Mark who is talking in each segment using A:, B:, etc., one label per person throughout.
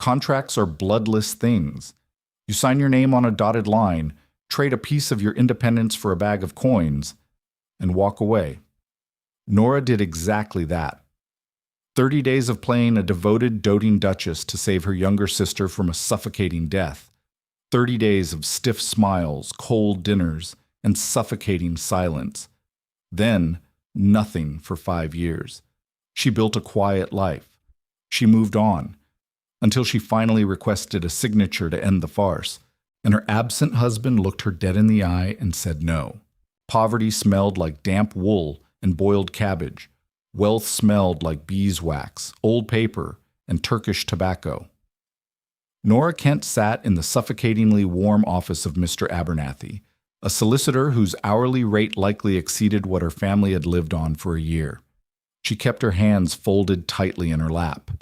A: Contracts are bloodless things. You sign your name on a dotted line, trade a piece of your independence for a bag of coins, and walk away. Nora did exactly that. 30 days of playing a devoted, doting duchess to save her younger sister from a suffocating death. 30 days of stiff smiles, cold dinners, and suffocating silence. Then, nothing for 5 years. She built a quiet life. She moved on, until she finally requested a signature to end the farce, and her absent husband looked her dead in the eye and said no. Poverty smelled like damp wool and boiled cabbage. Wealth smelled like beeswax, old paper, and Turkish tobacco. Nora Kent sat in the suffocatingly warm office of Mr. Abernathy, a solicitor whose hourly rate likely exceeded what her family had lived on for a year. She kept her hands folded tightly in her lap.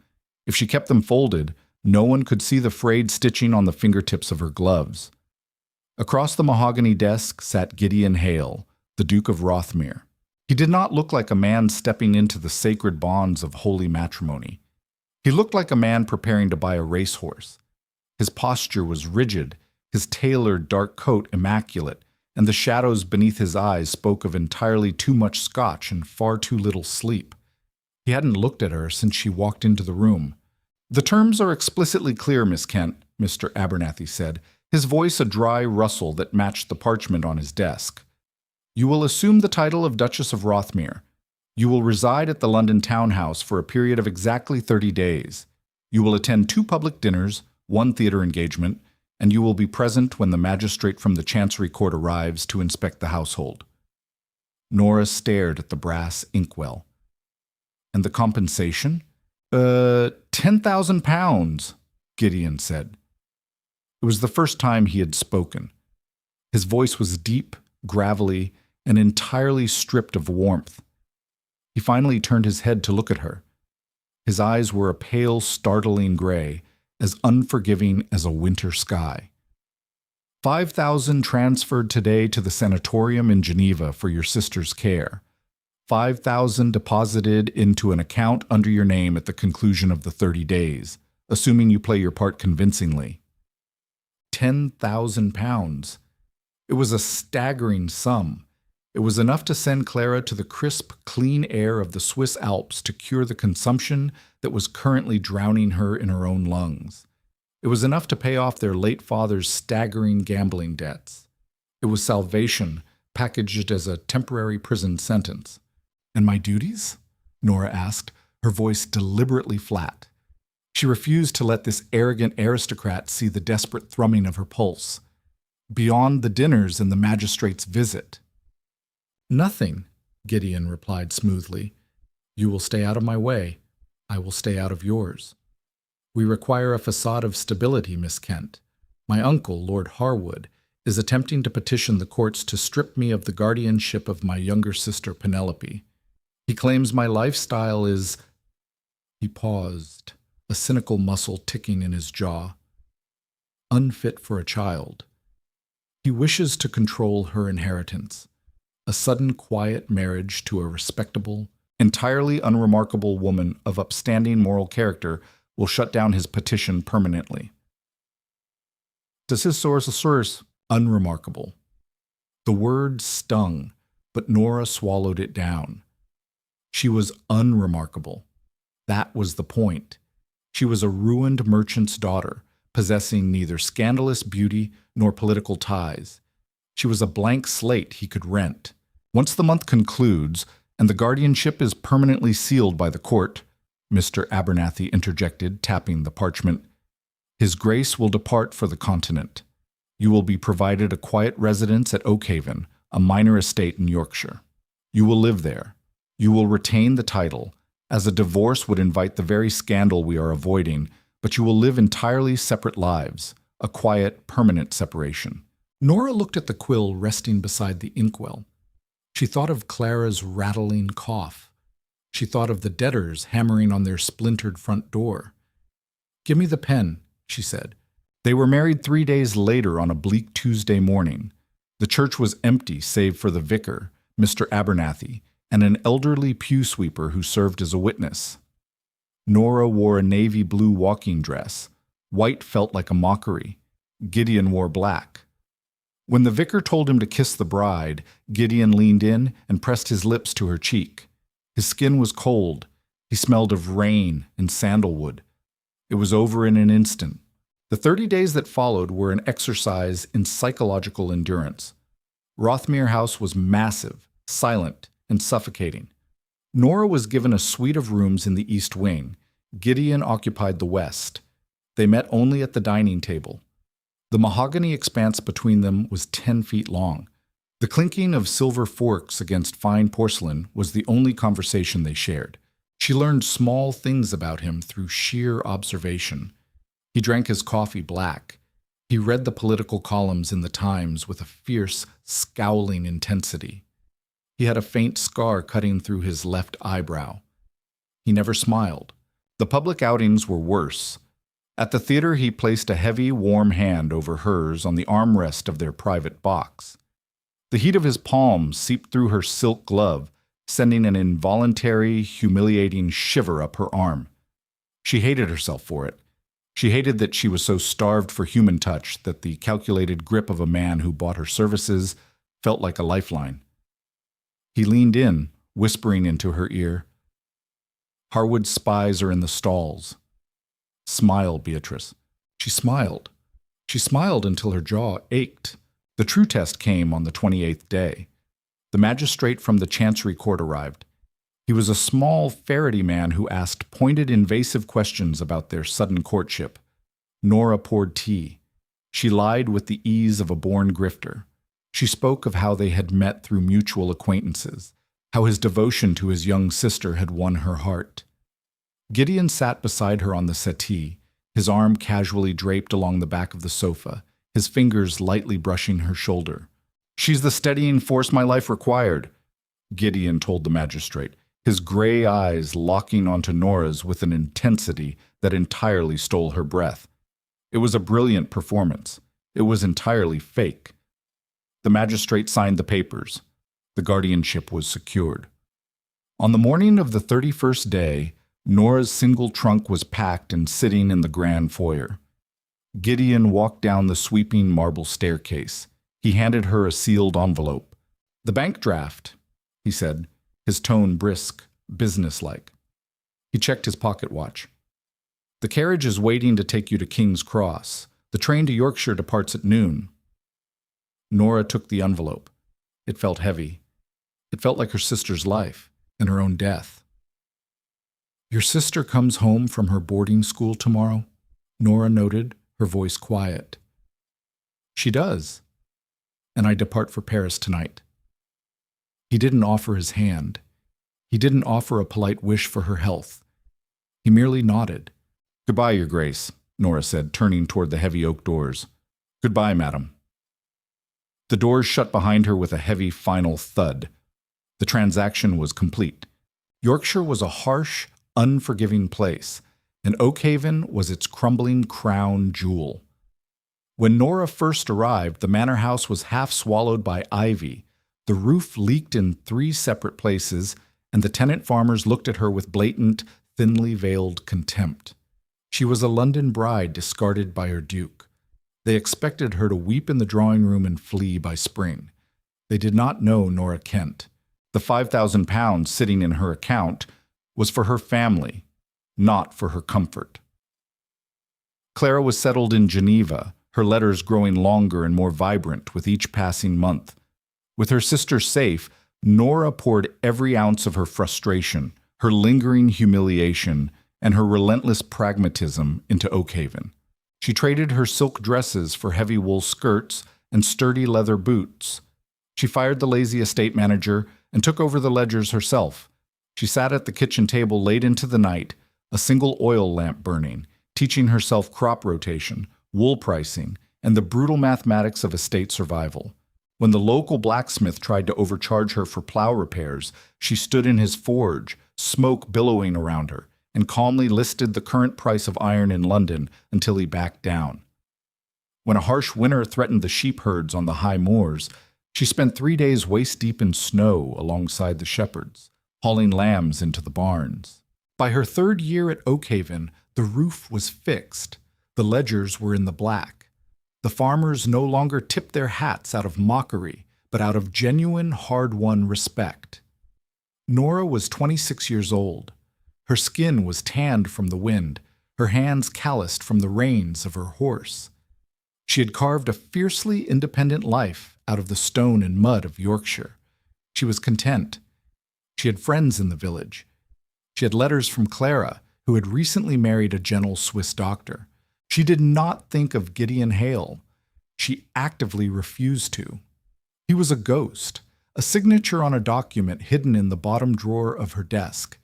A: If she kept them folded, no one could see the frayed stitching on the fingertips of her gloves. Across the mahogany desk sat Gideon Hale, the Duke of Rothmere. He did not look like a man stepping into the sacred bonds of holy matrimony. He looked like a man preparing to buy a racehorse. His posture was rigid, his tailored dark coat immaculate, and the shadows beneath his eyes spoke of entirely too much scotch and far too little sleep. He hadn't looked at her since she walked into the room. "The terms are explicitly clear, Miss Kent," Mr. Abernathy said, his voice a dry rustle that matched the parchment on his desk. "You will assume the title of Duchess of Rothmere. You will reside at the London townhouse for a period of exactly 30 days. You will attend 2 public dinners, 1 theater engagement, and you will be present when the magistrate from the Chancery Court arrives to inspect the household." Nora stared at the brass inkwell. "And the compensation?" £10,000, Gideon said. It was the first time he had spoken. His voice was deep, gravelly, and entirely stripped of warmth. He finally turned his head to look at her. His eyes were a pale, startling gray, as unforgiving as a winter sky. 5,000 transferred today to the sanatorium in Geneva for your sister's care. 5,000 deposited into an account under your name at the conclusion of the 30 days, assuming you play your part convincingly. £10,000. It was a staggering sum. It was enough to send Clara to the crisp, clean air of the Swiss Alps to cure the consumption that was currently drowning her in her own lungs. It was enough to pay off their late father's staggering gambling debts. It was salvation packaged as a temporary prison sentence. "And my duties?" Nora asked, her voice deliberately flat. She refused to let this arrogant aristocrat see the desperate thrumming of her pulse. "Beyond the dinners and the magistrate's visit." "Nothing," Gideon replied smoothly. "You will stay out of my way. I will stay out of yours. We require a facade of stability, Miss Kent. My uncle, Lord Harwood, is attempting to petition the courts to strip me of the guardianship of my younger sister Penelope. He claims my lifestyle is—" He paused, a cynical muscle ticking in his jaw. "Unfit for a child. He wishes to control her inheritance. A sudden quiet marriage to a respectable, entirely unremarkable woman of upstanding moral character will shut down his petition permanently." "Das ist source unremarkable." The word stung, but Nora swallowed it down. She was unremarkable. That was the point. She was a ruined merchant's daughter, possessing neither scandalous beauty nor political ties. She was a blank slate he could rent. Once the month concludes, and the guardianship is permanently sealed by the court, Mr. Abernathy interjected, tapping the parchment, "His Grace will depart for the continent. You will be provided a quiet residence at Oakhaven, a minor estate in Yorkshire. You will live there. You will retain the title, as a divorce would invite the very scandal we are avoiding, but you will live entirely separate lives, a quiet, permanent separation." Nora looked at the quill resting beside the inkwell. She thought of Clara's rattling cough. She thought of the debtors hammering on their splintered front door. "Give me the pen," she said. They were married 3 days later on a bleak Tuesday morning. The church was empty save for the vicar, Mr. Abernathy, and an elderly pew sweeper who served as a witness. Nora wore a navy blue walking dress, White felt like a mockery. Gideon wore black. When the vicar told him to kiss the bride, Gideon leaned in and pressed his lips to her cheek. His skin was cold. He smelled of rain and sandalwood. It was over in an instant. The 30 days that followed were an exercise in psychological endurance. Rothmere House was massive, silent, and suffocating. Nora was given a suite of rooms in the east wing. Gideon occupied the west. They met only at the dining table. The mahogany expanse between them was 10 feet long. The clinking of silver forks against fine porcelain was the only conversation they shared. She learned small things about him through sheer observation. He drank his coffee black. He read the political columns in the Times with a fierce, scowling intensity. He had a faint scar cutting through his left eyebrow. He never smiled. The public outings were worse. At the theater, he placed a heavy, warm hand over hers on the armrest of their private box. The heat of his palm seeped through her silk glove, sending an involuntary, humiliating shiver up her arm. She hated herself for it. She hated that she was so starved for human touch that the calculated grip of a man who bought her services felt like a lifeline. He leaned in, whispering into her ear, "Harwood's spies are in the stalls. Smile, Beatrice." She smiled. She smiled until her jaw ached. The true test came on the 28th day. The magistrate from the Chancery Court arrived. He was a small, ferrety man who asked pointed, invasive questions about their sudden courtship. Nora poured tea. She lied with the ease of a born grifter. She spoke of how they had met through mutual acquaintances, how his devotion to his young sister had won her heart. Gideon sat beside her on the settee, his arm casually draped along the back of the sofa, his fingers lightly brushing her shoulder. "She's the steadying force my life required," Gideon told the magistrate, his gray eyes locking onto Nora's with an intensity that entirely stole her breath. It was a brilliant performance. It was entirely fake. The magistrate signed the papers. The guardianship was secured. On the morning of the 31st day, Nora's single trunk was packed and sitting in the grand foyer. Gideon walked down the sweeping marble staircase. He handed her a sealed envelope. "The bank draft," he said, his tone brisk, businesslike. He checked his pocket watch. "The carriage is waiting to take you to King's Cross. The train to Yorkshire departs at noon." Nora took the envelope. It felt heavy. It felt like her sister's life and her own death. "Your sister comes home from her boarding school tomorrow?" Nora noted, her voice quiet. "She does. And I depart for Paris tonight." He didn't offer his hand. He didn't offer a polite wish for her health. He merely nodded. "Goodbye, Your Grace," Nora said, turning toward the heavy oak doors. "Goodbye, madam." The doors shut behind her with a heavy final thud. The transaction was complete. Yorkshire was a harsh, unforgiving place, and Oakhaven was its crumbling crown jewel. When Nora first arrived, the manor house was half swallowed by ivy. The roof leaked in 3 separate places, and the tenant farmers looked at her with blatant, thinly veiled contempt. She was a London bride discarded by her duke. They expected her to weep in the drawing room and flee by spring. They did not know Nora Kent. The £5,000 sitting in her account was for her family, not for her comfort. Clara was settled in Geneva, her letters growing longer and more vibrant with each passing month. With her sister safe, Nora poured every ounce of her frustration, her lingering humiliation, and her relentless pragmatism into Oakhaven. She traded her silk dresses for heavy wool skirts and sturdy leather boots. She fired the lazy estate manager and took over the ledgers herself. She sat at the kitchen table late into the night, a single oil lamp burning, teaching herself crop rotation, wool pricing, and the brutal mathematics of estate survival. When the local blacksmith tried to overcharge her for plow repairs, she stood in his forge, smoke billowing around her, and calmly listed the current price of iron in London until he backed down. When a harsh winter threatened the sheep herds on the high moors, she spent 3 days waist-deep in snow alongside the shepherds, hauling lambs into the barns. By her 3rd year at Oakhaven, the roof was fixed. The ledgers were in the black. The farmers no longer tipped their hats out of mockery, but out of genuine, hard-won respect. Nora was 26 years old. Her skin was tanned from the wind, her hands calloused from the reins of her horse. She had carved a fiercely independent life out of the stone and mud of Yorkshire. She was content. She had friends in the village. She had letters from Clara, who had recently married a gentle Swiss doctor. She did not think of Gideon Hale. She actively refused to. He was a ghost, a signature on a document hidden in the bottom drawer of her desk.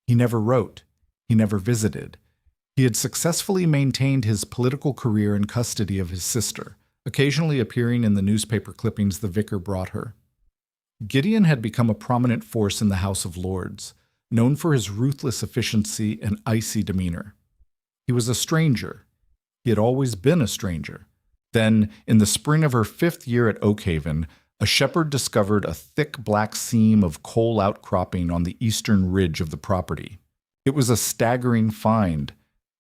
A: He never wrote. He never visited. He had successfully maintained his political career in custody of his sister, occasionally appearing in the newspaper clippings the vicar brought her. Gideon had become a prominent force in the House of Lords, known for his ruthless efficiency and icy demeanor. He was a stranger. He had always been a stranger. Then, in the spring of her 5th year at Oakhaven, a shepherd discovered a thick black seam of coal outcropping on the eastern ridge of the property. It was a staggering find.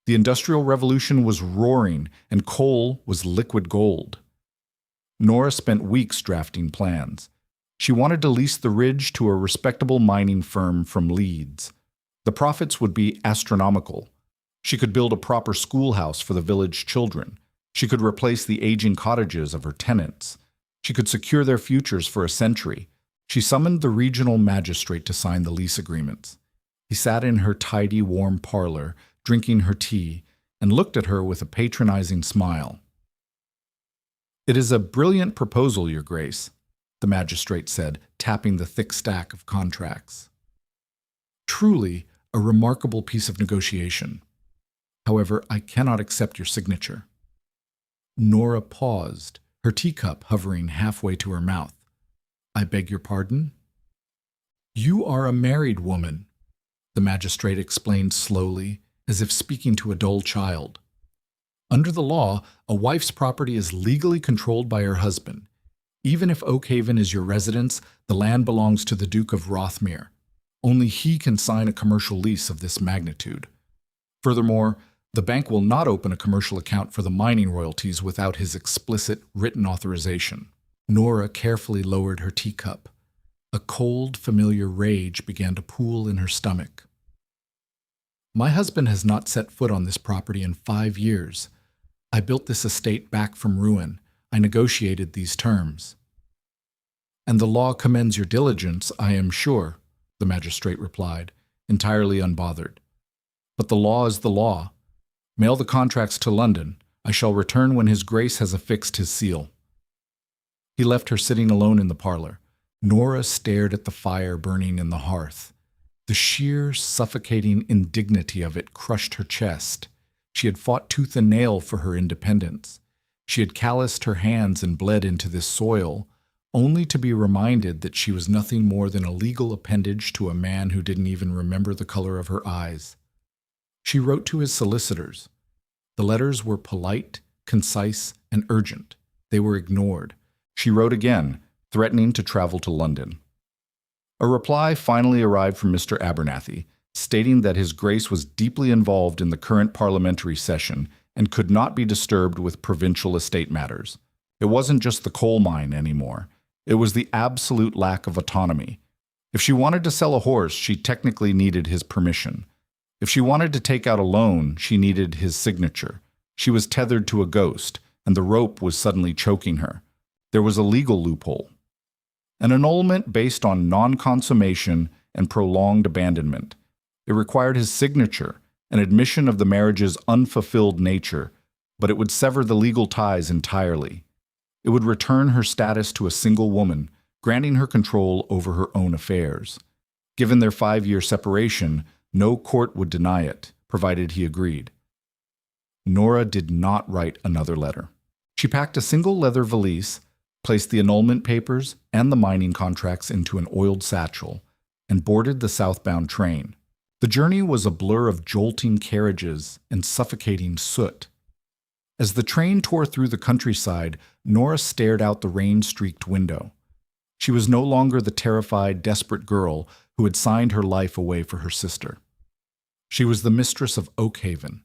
A: The Industrial Revolution was roaring, and coal was liquid gold. Nora spent weeks drafting plans. She wanted to lease the ridge to a respectable mining firm from Leeds. The profits would be astronomical. She could build a proper schoolhouse for the village children. She could replace the aging cottages of her tenants. She could secure their futures for a century. She summoned the regional magistrate to sign the lease agreements. He sat in her tidy, warm parlor, drinking her tea, and looked at her with a patronizing smile. "It is a brilliant proposal, Your Grace," the magistrate said, tapping the thick stack of contracts. "Truly a remarkable piece of negotiation. However, I cannot accept your signature." Nora paused, her teacup hovering halfway to her mouth. "I beg your pardon?" "You are a married woman," the magistrate explained slowly, as if speaking to a dull child. "Under the law, a wife's property is legally controlled by her husband. Even if Oakhaven is your residence, the land belongs to the Duke of Rothmere. Only he can sign a commercial lease of this magnitude. Furthermore, the bank will not open a commercial account for the mining royalties without his explicit written authorization." Nora carefully lowered her teacup. A cold, familiar rage began to pool in her stomach. "My husband has not set foot on this property in 5 years. I built this estate back from ruin. I negotiated these terms." "And the law commends your diligence, I am sure," the magistrate replied, entirely unbothered. "But the law is the law. Mail the contracts to London. I shall return when His Grace has affixed his seal." He left her sitting alone in the parlor. Nora stared at the fire burning in the hearth. The sheer, suffocating indignity of it crushed her chest. She had fought tooth and nail for her independence. She had calloused her hands and bled into this soil, only to be reminded that she was nothing more than a legal appendage to a man who didn't even remember the color of her eyes. She wrote to his solicitors. The letters were polite, concise, and urgent. They were ignored. She wrote again, threatening to travel to London. A reply finally arrived from Mr. Abernathy, stating that His Grace was deeply involved in the current parliamentary session and could not be disturbed with provincial estate matters. It wasn't just the coal mine anymore. It was the absolute lack of autonomy. If she wanted to sell a horse, she technically needed his permission. If she wanted to take out a loan, she needed his signature. She was tethered to a ghost, and the rope was suddenly choking her. There was a legal loophole. An annulment based on non-consummation and prolonged abandonment. It required his signature, an admission of the marriage's unfulfilled nature, but it would sever the legal ties entirely. It would return her status to a single woman, granting her control over her own affairs. Given their 5-year separation, no court would deny it, provided he agreed. Nora did not write another letter. She packed a single leather valise, placed the annulment papers and the mining contracts into an oiled satchel, and boarded the southbound train. The journey was a blur of jolting carriages and suffocating soot. As the train tore through the countryside, Nora stared out the rain-streaked window. She was no longer the terrified, desperate girl who had signed her life away for her sister. She was the mistress of Oakhaven.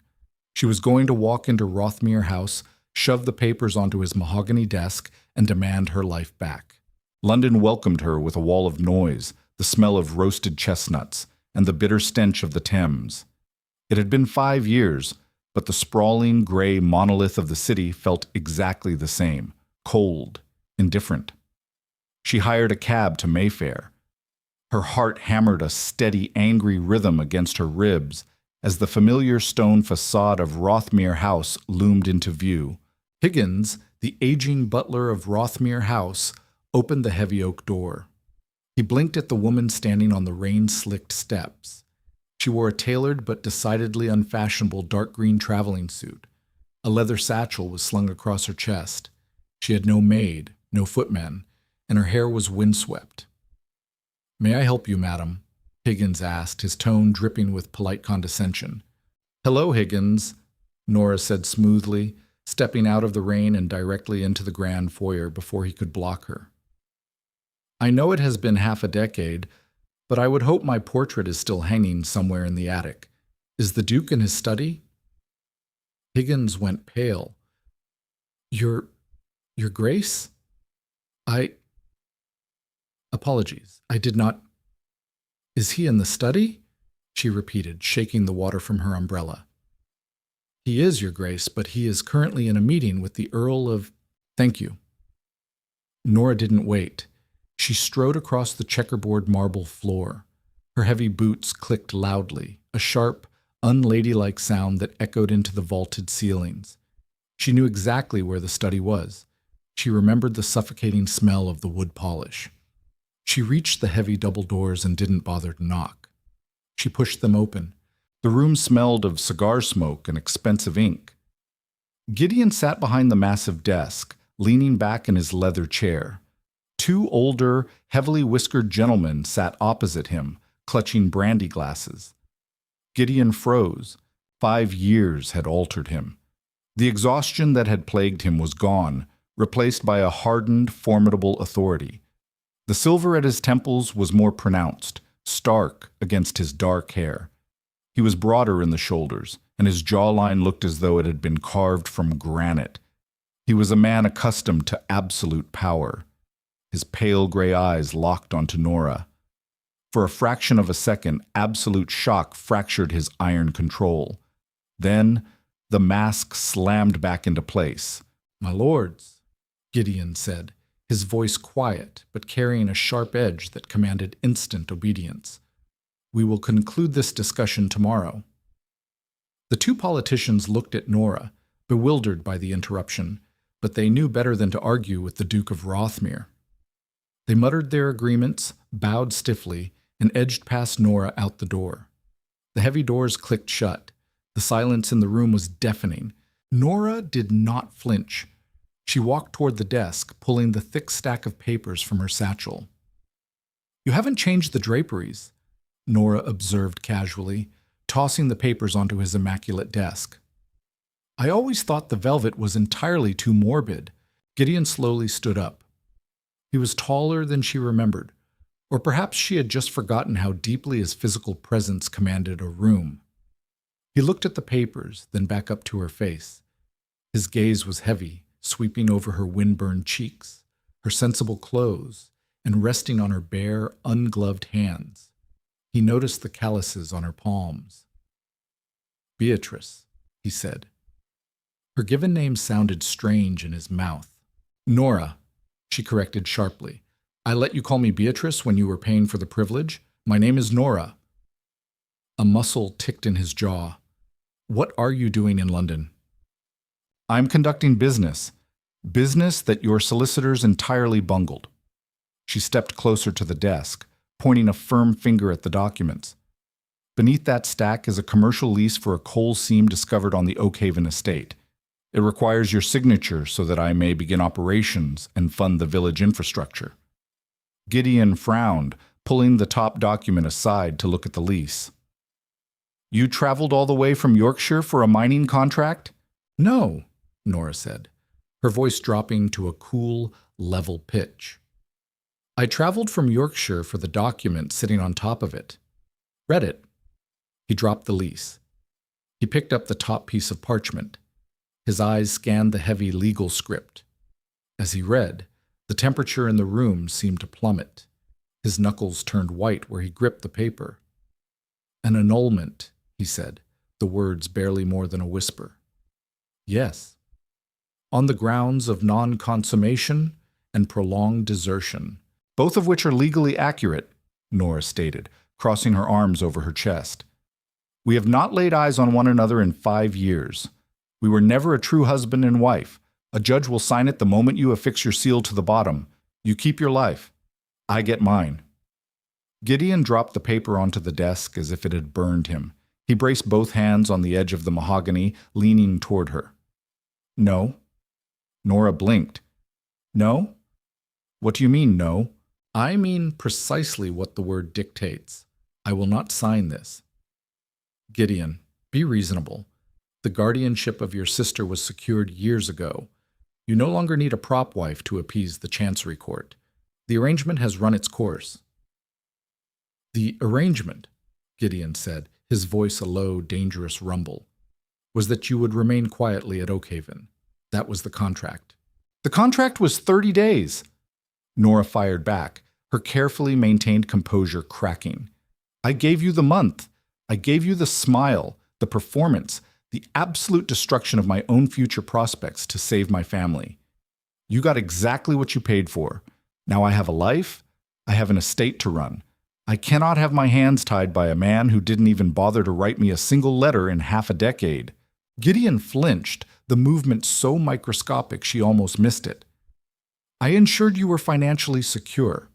A: She was going to walk into Rothmere House, shove the papers onto his mahogany desk, and demand her life back. London welcomed her with a wall of noise, the smell of roasted chestnuts, and the bitter stench of the Thames. It had been 5 years, but the sprawling gray monolith of the city felt exactly the same, cold, indifferent. She hired a cab to Mayfair. Her heart hammered a steady, angry rhythm against her ribs as the familiar stone facade of Rothmere House loomed into view. Higgins, the aging butler of Rothmere House, opened the heavy oak door. He blinked at the woman standing on the rain-slicked steps. She wore a tailored but decidedly unfashionable dark green traveling suit. A leather satchel was slung across her chest. She had no maid, no footman, and her hair was windswept. "May I help you, madam?" Higgins asked, his tone dripping with polite condescension. "Hello, Higgins," Nora said smoothly, stepping out of the rain and directly into the grand foyer before he could block her. "I know it has been half a decade, but I would hope my portrait is still hanging somewhere in the attic. Is the Duke in his study?" Higgins went pale. Your Grace? Apologies, I did not... Is he in the study?" she repeated, shaking the water from her umbrella. "He is, Your Grace, but he is currently in a meeting with the Earl of... Thank you." Nora didn't wait. She strode across the checkerboard marble floor. Her heavy boots clicked loudly, a sharp, unladylike sound that echoed into the vaulted ceilings. She knew exactly where the study was. She remembered the suffocating smell of the wood polish. She reached the heavy double doors and didn't bother to knock. She pushed them open. The room smelled of cigar smoke and expensive ink. Gideon sat behind the massive desk, leaning back in his leather chair. 2 older, heavily whiskered gentlemen sat opposite him, clutching brandy glasses. Gideon froze. 5 years had altered him. The exhaustion that had plagued him was gone, replaced by a hardened, formidable authority. The silver at his temples was more pronounced, stark against his dark hair. He was broader in the shoulders, and his jawline looked as though it had been carved from granite. He was a man accustomed to absolute power. His pale gray eyes locked onto Nora. For a fraction of a second, absolute shock fractured his iron control. Then, the mask slammed back into place. "My lords," Gideon said, his voice quiet but carrying a sharp edge that commanded instant obedience. "We will conclude this discussion tomorrow." The 2 politicians looked at Nora, bewildered by the interruption, but they knew better than to argue with the Duke of Rothmere. They muttered their agreements, bowed stiffly, and edged past Nora out the door. The heavy doors clicked shut. The silence in the room was deafening. Nora did not flinch. She walked toward the desk, pulling the thick stack of papers from her satchel. "You haven't changed the draperies," Nora observed casually, tossing the papers onto his immaculate desk. "I always thought the velvet was entirely too morbid." Gideon slowly stood up. He was taller than she remembered, or perhaps she had just forgotten how deeply his physical presence commanded a room. He looked at the papers, then back up to her face. His gaze was heavy, sweeping over her wind-burned cheeks, her sensible clothes, and resting on her bare, ungloved hands. He noticed the calluses on her palms. "Beatrice," he said. Her given name sounded strange in his mouth. "Nora," she corrected sharply. "I let you call me Beatrice when you were paying for the privilege. My name is Nora." A muscle ticked in his jaw. "What are you doing in London?" "I'm conducting business. Business that your solicitors entirely bungled." She stepped closer to the desk, pointing a firm finger at the documents. "Beneath that stack is a commercial lease for a coal seam discovered on the Oakhaven estate. It requires your signature so that I may begin operations and fund the village infrastructure." Gideon frowned, pulling the top document aside to look at the lease. "You traveled all the way from Yorkshire for a mining contract?" "No," Nora said, her voice dropping to a cool, level pitch. "I traveled from Yorkshire for the document sitting on top of it. Read it." He dropped the lease. He picked up the top piece of parchment. His eyes scanned the heavy legal script. As he read, the temperature in the room seemed to plummet. His knuckles turned white where he gripped the paper. "An annulment," he said, the words barely more than a whisper. "Yes. On the grounds of non-consummation and prolonged desertion, both of which are legally accurate," Nora stated, crossing her arms over her chest. "We have not laid eyes on one another in 5 years. We were never a true husband and wife. A judge will sign it the moment you affix your seal to the bottom. You keep your life. I get mine." Gideon dropped the paper onto the desk as if it had burned him. He braced both hands on the edge of the mahogany, leaning toward her. "No." Nora blinked. "No? What do you mean, no?" "I mean precisely what the word dictates. I will not sign this." "Gideon, be reasonable. The guardianship of your sister was secured years ago. You no longer need a prop wife to appease the Chancery Court. The arrangement has run its course." "The arrangement," Gideon said, his voice a low, dangerous rumble, "was that you would remain quietly at Oakhaven. That was the contract." "The contract was 30 days!" Nora fired back, her carefully maintained composure cracking. "I gave you the month. I gave you the smile, the performance, the absolute destruction of my own future prospects to save my family. You got exactly what you paid for. Now I have a life. I have an estate to run. I cannot have my hands tied by a man who didn't even bother to write me a single letter in half a decade." Gideon flinched, the movement so microscopic she almost missed it. "I ensured you were financially secure."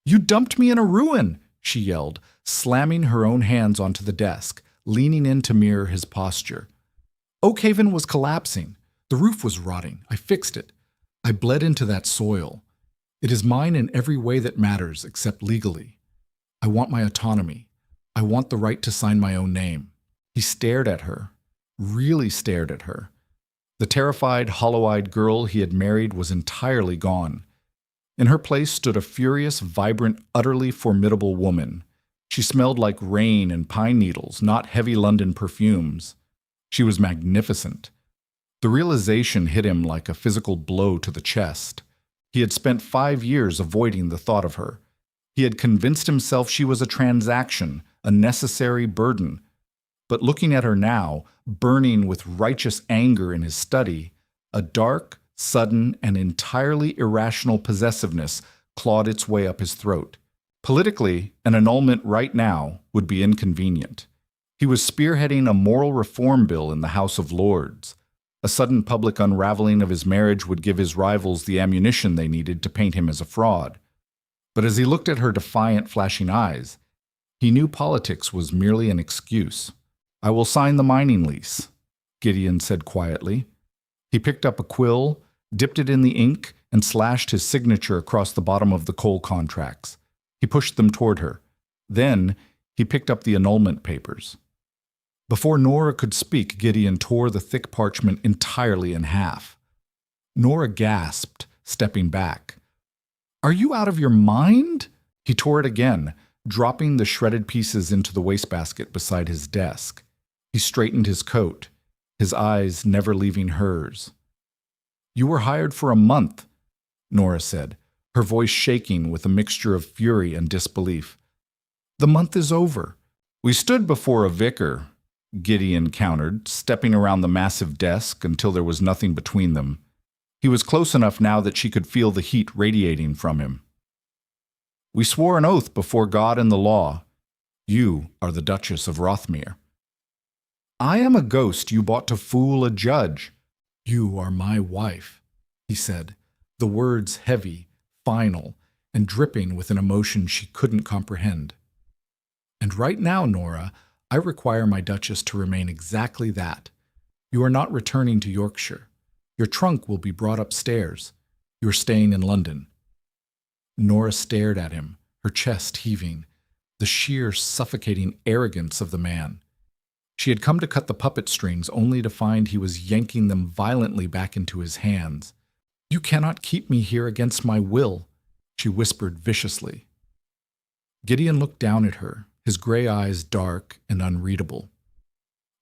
A: "You dumped me in a ruin!" she yelled, slamming her own hands onto the desk, leaning in to mirror his posture. "Oakhaven was collapsing. The roof was rotting. I fixed it. I bled into that soil. It is mine in every way that matters, except legally. I want my autonomy. I want the right to sign my own name." He stared at her, really stared at her. The terrified, hollow-eyed girl he had married was entirely gone. In her place stood a furious, vibrant, utterly formidable woman. She smelled like rain and pine needles, not heavy London perfumes. She was magnificent. The realization hit him like a physical blow to the chest. He had spent 5 years avoiding the thought of her. He had convinced himself she was a transaction, a necessary burden. But looking at her now, burning with righteous anger in his study, a dark, sudden, and entirely irrational possessiveness clawed its way up his throat. Politically, an annulment right now would be inconvenient. He was spearheading a moral reform bill in the House of Lords. A sudden public unraveling of his marriage would give his rivals the ammunition they needed to paint him as a fraud. But as he looked at her defiant, flashing eyes, he knew politics was merely an excuse. "I will sign the mining lease," Gideon said quietly. He picked up a quill, dipped it in the ink, and slashed his signature across the bottom of the coal contracts. He pushed them toward her. Then he picked up the annulment papers. Before Nora could speak, Gideon tore the thick parchment entirely in half. Nora gasped, stepping back. "Are you out of your mind?" He tore it again, dropping the shredded pieces into the wastebasket beside his desk. He straightened his coat, his eyes never leaving hers. "You were hired for a month," Nora said, her voice shaking with a mixture of fury and disbelief. "The month is over." "We stood before a vicar," Gideon countered, stepping around the massive desk until there was nothing between them. He was close enough now that she could feel the heat radiating from him. "We swore an oath before God and the law. You are the Duchess of Rothmere." "I am a ghost you bought to fool a judge." "You are my wife," he said, the words heavy, final, and dripping with an emotion she couldn't comprehend. "And right now, Nora, I require my Duchess to remain exactly that. You are not returning to Yorkshire. Your trunk will be brought upstairs. You are staying in London." Nora stared at him, her chest heaving, the sheer, suffocating arrogance of the man. She had come to cut the puppet strings only to find he was yanking them violently back into his hands. "You cannot keep me here against my will," she whispered viciously. Gideon looked down at her, his gray eyes dark and unreadable.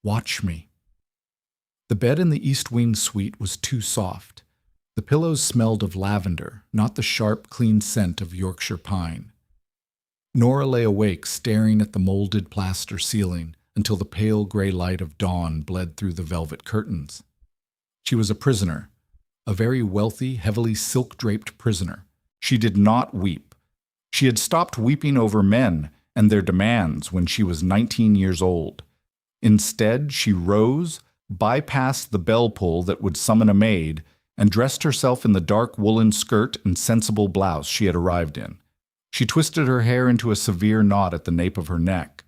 A: Watch me. The bed in the East Wing suite was too soft. The pillows smelled of lavender, not the sharp, clean scent of Yorkshire pine. Nora lay awake, staring at the molded plaster ceiling until the pale gray light of dawn bled through the velvet curtains. She was a prisoner, a very wealthy, heavily silk-draped prisoner. She did not weep. She had stopped weeping over men and their demands when she was 19 years old. Instead, she rose, bypassed the bell pull that would summon a maid, and dressed herself in the dark woolen skirt and sensible blouse she had arrived in. She twisted her hair into a severe knot at the nape of her neck.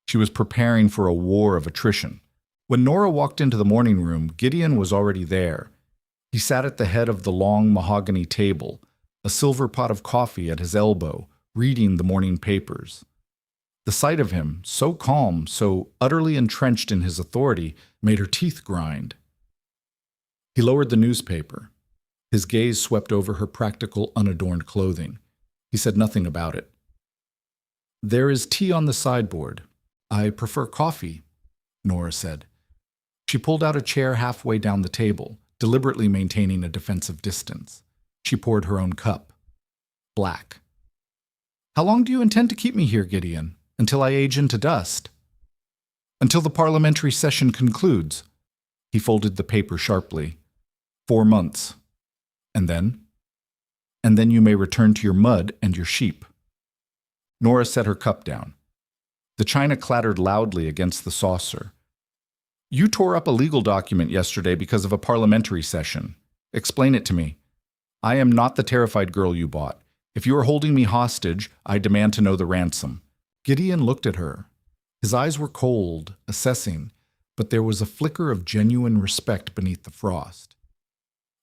A: She was preparing for a war of attrition. When Nora walked into the morning room, Gideon was already there. He sat at the head of the long mahogany table, a silver pot of coffee at his elbow, reading the morning papers. The sight of him, so calm, so utterly entrenched in his authority, made her teeth grind. He lowered the newspaper. His gaze swept over her practical, unadorned clothing. He said nothing about it. "There is tea on the sideboard. I prefer coffee," Nora said. She pulled out a chair halfway down the table, deliberately maintaining a defensive distance. She poured her own cup. Black. "How long do you intend to keep me here, Gideon? Until I age into dust?" "Until the parliamentary session concludes." He folded the paper sharply. 4 months. And then? And then you may return to your mud and your sheep." Nora set her cup down. The china clattered loudly against the saucer. "You tore up a legal document yesterday because of a parliamentary session. Explain it to me. I am not the terrified girl you bought. If you are holding me hostage, I demand to know the ransom." Gideon looked at her. His eyes were cold, assessing, but there was a flicker of genuine respect beneath the frost.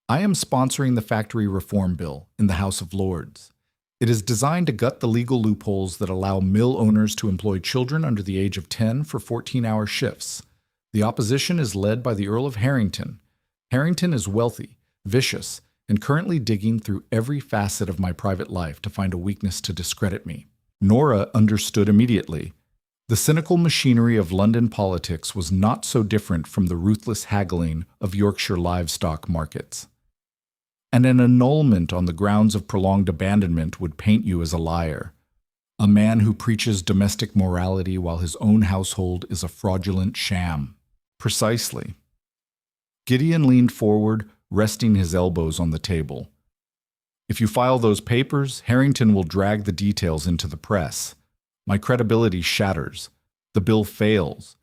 A: "I am sponsoring the factory reform bill in the House of Lords. It is designed to gut the legal loopholes that allow mill owners to employ children under the age of 10 for 14-hour shifts. The opposition is led by the Earl of Harrington. Harrington is wealthy, vicious, and currently digging through every facet of my private life to find a weakness to discredit me." Nora understood immediately. The cynical machinery of London politics was not so different from the ruthless haggling of Yorkshire livestock markets. And an annulment on the grounds of prolonged abandonment would paint you as a liar, a man who preaches domestic morality while his own household is a fraudulent sham. Precisely. Gideon leaned forward, resting his elbows on the table. "If you file those papers, Harrington will drag the details into the press. My credibility shatters. The bill fails.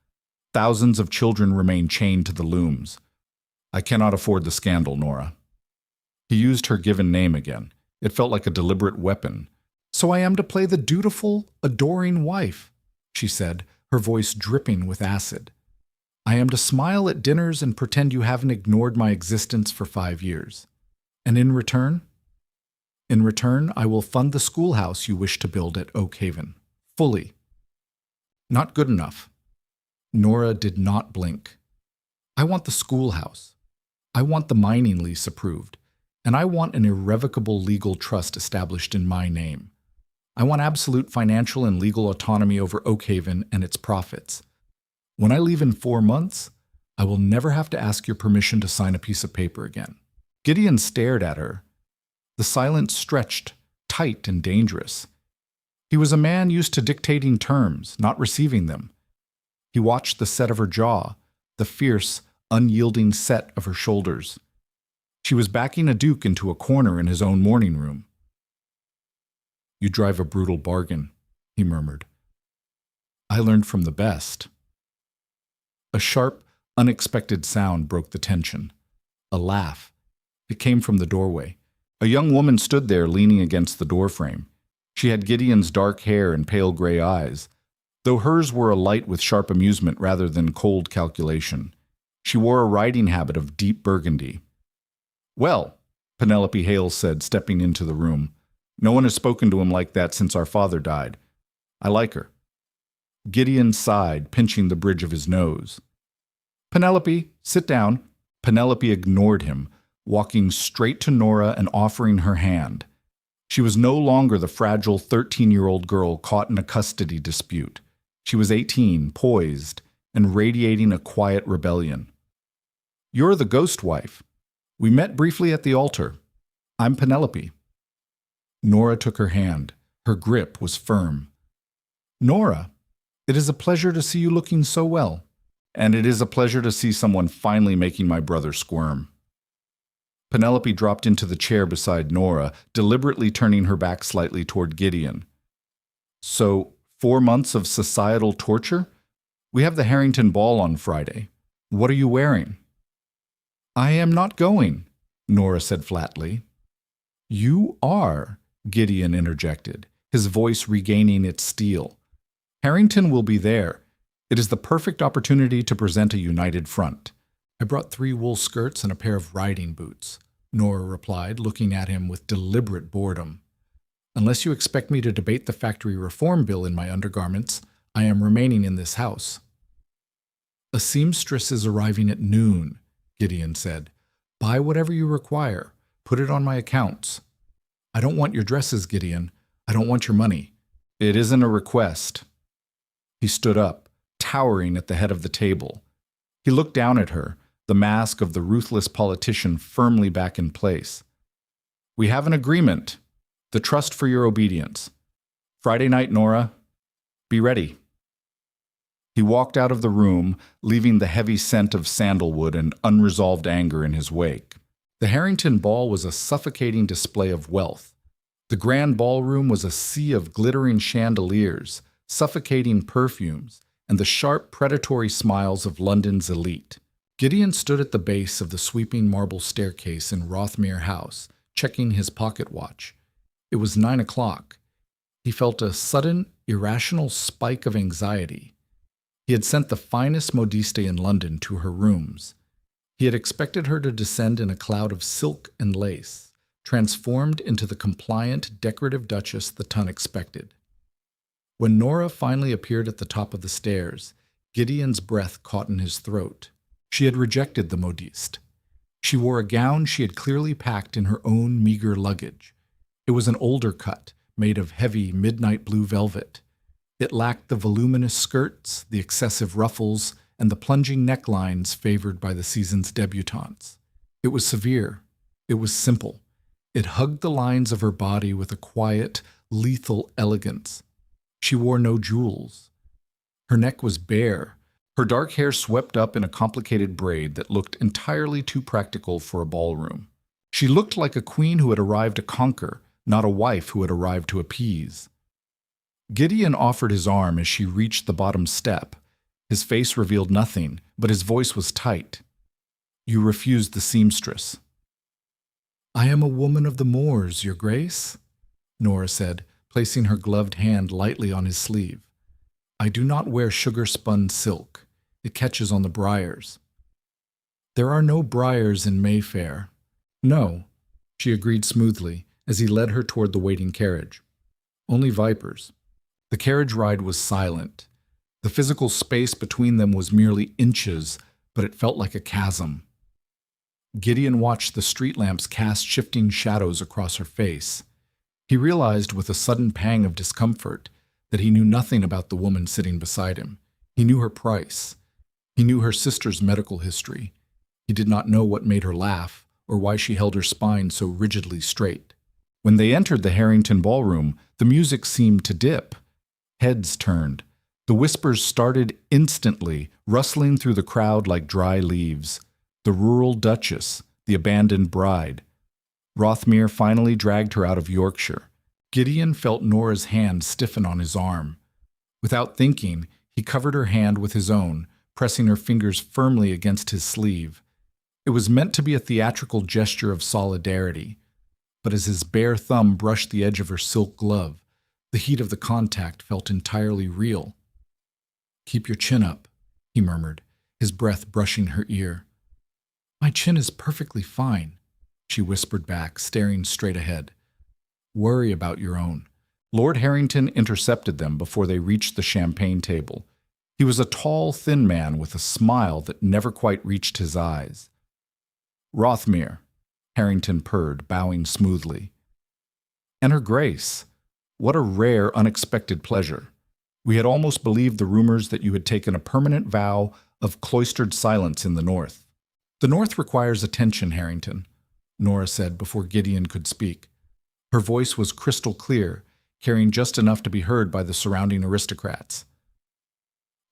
A: Thousands of children remain chained to the looms. I cannot afford the scandal, Nora." He used her given name again. It felt like a deliberate weapon. "So I am to play the dutiful, adoring wife," she said, her voice dripping with acid. "I am to smile at dinners and pretend you haven't ignored my existence for 5 years. And in return? In return, I will fund the schoolhouse you wish to build at Oak Haven. Fully." Not good enough. Nora did not blink. "I want the schoolhouse. I want the mining lease approved. And I want an irrevocable legal trust established in my name. I want absolute financial and legal autonomy over Oak Haven and its profits. When I leave in 4 months, I will never have to ask your permission to sign a piece of paper again." Gideon stared at her. The silence stretched, tight and dangerous. He was a man used to dictating terms, not receiving them. He watched the set of her jaw, the fierce, unyielding set of her shoulders. She was backing a duke into a corner in his own morning room. "You drive a brutal bargain," he murmured. "I learned from the best." A sharp, unexpected sound broke the tension. A laugh. It came from the doorway. A young woman stood there leaning against the doorframe. She had Gideon's dark hair and pale gray eyes, though hers were alight with sharp amusement rather than cold calculation. She wore a riding habit of deep burgundy. "Well," Penelope Hale said, stepping into the room, "no one has spoken to him like that since our father died. I like her." Gideon sighed, pinching the bridge of his nose. "Penelope, sit down." Penelope ignored him, walking straight to Nora and offering her hand. She was no longer the fragile 13-year-old girl caught in a custody dispute. She was 18, poised, and radiating a quiet rebellion. "You're the ghost wife. We met briefly at the altar. I'm Penelope." Nora took her hand. Her grip was firm. "Nora, it is a pleasure to see you looking so well. And it is a pleasure to see someone finally making my brother squirm." Penelope dropped into the chair beside Nora, deliberately turning her back slightly toward Gideon. "So, 4 months of societal torture? We have the Harrington Ball on Friday. What are you wearing?" "I am not going," Nora said flatly. "You are," Gideon interjected, his voice regaining its steel. "Harrington will be there. It is the perfect opportunity to present a united front." "I brought 3 wool skirts and a pair of riding boots," Nora replied, looking at him with deliberate boredom. "Unless you expect me to debate the factory reform bill in my undergarments, I am remaining in this house." "A seamstress is arriving at noon," Gideon said. "Buy whatever you require. Put it on my accounts." "I don't want your dresses, Gideon. I don't want your money." "It isn't a request." He stood up, towering at the head of the table. He looked down at her, the mask of the ruthless politician firmly back in place. "We have an agreement. The trust for your obedience. Friday night, Nora. Be ready." He walked out of the room, leaving the heavy scent of sandalwood and unresolved anger in his wake. The Harrington Ball was a suffocating display of wealth. The grand ballroom was a sea of glittering chandeliers, suffocating perfumes, and the sharp, predatory smiles of London's elite. Gideon stood at the base of the sweeping marble staircase in Rothmere House, checking his pocket watch. It was 9 o'clock. He felt a sudden, irrational spike of anxiety. He had sent the finest modiste in London to her rooms. He had expected her to descend in a cloud of silk and lace, transformed into the compliant, decorative duchess the ton expected. When Nora finally appeared at the top of the stairs, Gideon's breath caught in his throat. She had rejected the modiste. She wore a gown she had clearly packed in her own meager luggage. It was an older cut, made of heavy midnight blue velvet. It lacked the voluminous skirts, the excessive ruffles, and the plunging necklines favored by the season's debutantes. It was severe. It was simple. It hugged the lines of her body with a quiet, lethal elegance. She wore no jewels. Her neck was bare, her dark hair swept up in a complicated braid that looked entirely too practical for a ballroom. She looked like a queen who had arrived to conquer, not a wife who had arrived to appease. Gideon offered his arm as she reached the bottom step. His face revealed nothing, but his voice was tight. "You refused the seamstress." "I am a woman of the moors, your grace," Nora said, placing her gloved hand lightly on his sleeve. "I do not wear sugar-spun silk. It catches on the briars." "There are no briars in Mayfair." "No," she agreed smoothly as he led her toward the waiting carriage. "Only vipers." The carriage ride was silent. The physical space between them was merely inches, but it felt like a chasm. Gideon watched the street lamps cast shifting shadows across her face. He realized with a sudden pang of discomfort that he knew nothing about the woman sitting beside him. He knew her price. He knew her sister's medical history. He did not know what made her laugh or why she held her spine so rigidly straight. When they entered the Harrington Ballroom, the music seemed to dip. Heads turned. The whispers started instantly, rustling through the crowd like dry leaves. The rural duchess, the abandoned bride. Rothmere finally dragged her out of Yorkshire. Gideon felt Nora's hand stiffen on his arm. Without thinking, he covered her hand with his own, pressing her fingers firmly against his sleeve. It was meant to be a theatrical gesture of solidarity, but as his bare thumb brushed the edge of her silk glove, the heat of the contact felt entirely real. "Keep your chin up," he murmured, his breath brushing her ear. "My chin is perfectly fine," she whispered back, staring straight ahead. "Worry about your own." Lord Harrington intercepted them before they reached the champagne table. He was a tall, thin man with a smile that never quite reached his eyes. "Rothmere," Harrington purred, bowing smoothly. "And her grace. What a rare, unexpected pleasure. We had almost believed the rumors that you had taken a permanent vow of cloistered silence in the North. The North requires attention, Harrington, Nora said before Gideon could speak. Her voice was crystal clear, carrying just enough to be heard by the surrounding aristocrats.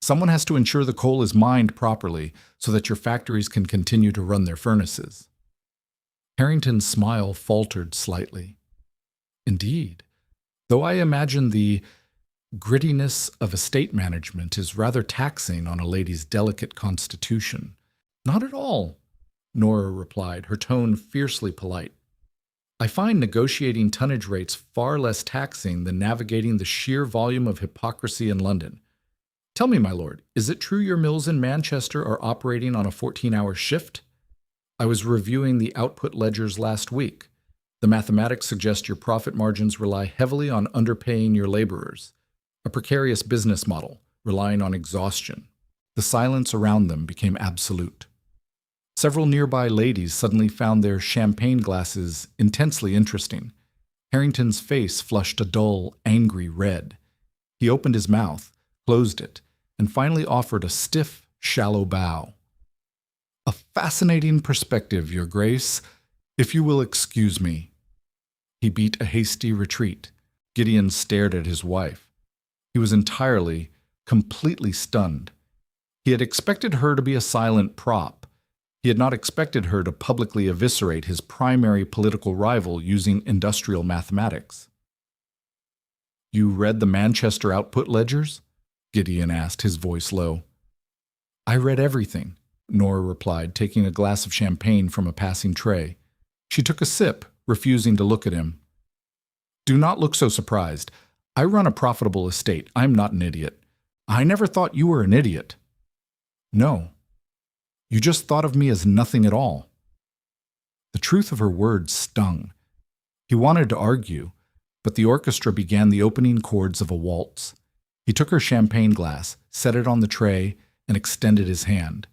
A: Someone has to ensure the coal is mined properly so that your factories can continue to run their furnaces. Harrington's smile faltered slightly. Indeed, though I imagine the grittiness of estate management is rather taxing on a lady's delicate constitution. Not at all, Nora replied, her tone fiercely polite. I find negotiating tonnage rates far less taxing than navigating the sheer volume of hypocrisy in London. Tell me, my lord, is it true your mills in Manchester are operating on a 14-hour shift? I was reviewing the output ledgers last week. The mathematics suggest your profit margins rely heavily on underpaying your laborers, a precarious business model, relying on exhaustion. The silence around them became absolute. Several nearby ladies suddenly found their champagne glasses intensely interesting. Harrington's face flushed a dull, angry red. He opened his mouth, closed it, and finally offered a stiff, shallow bow. A fascinating perspective, Your Grace, if you will excuse me. He beat a hasty retreat. Gideon stared at his wife. He was entirely, completely stunned. He had expected her to be a silent prop. He had not expected her to publicly eviscerate his primary political rival using industrial mathematics. You read the Manchester output ledgers? Gideon asked, his voice low. I read everything, Nora replied, taking a glass of champagne from a passing tray. She took a sip, refusing to look at him. Do not look so surprised. I run a profitable estate. I'm not an idiot. I never thought you were an idiot. No. You just thought of me as nothing at all. The truth of her words stung. He wanted to argue, but the orchestra began the opening chords of a waltz. He took her champagne glass, set it on the tray, and extended his hand.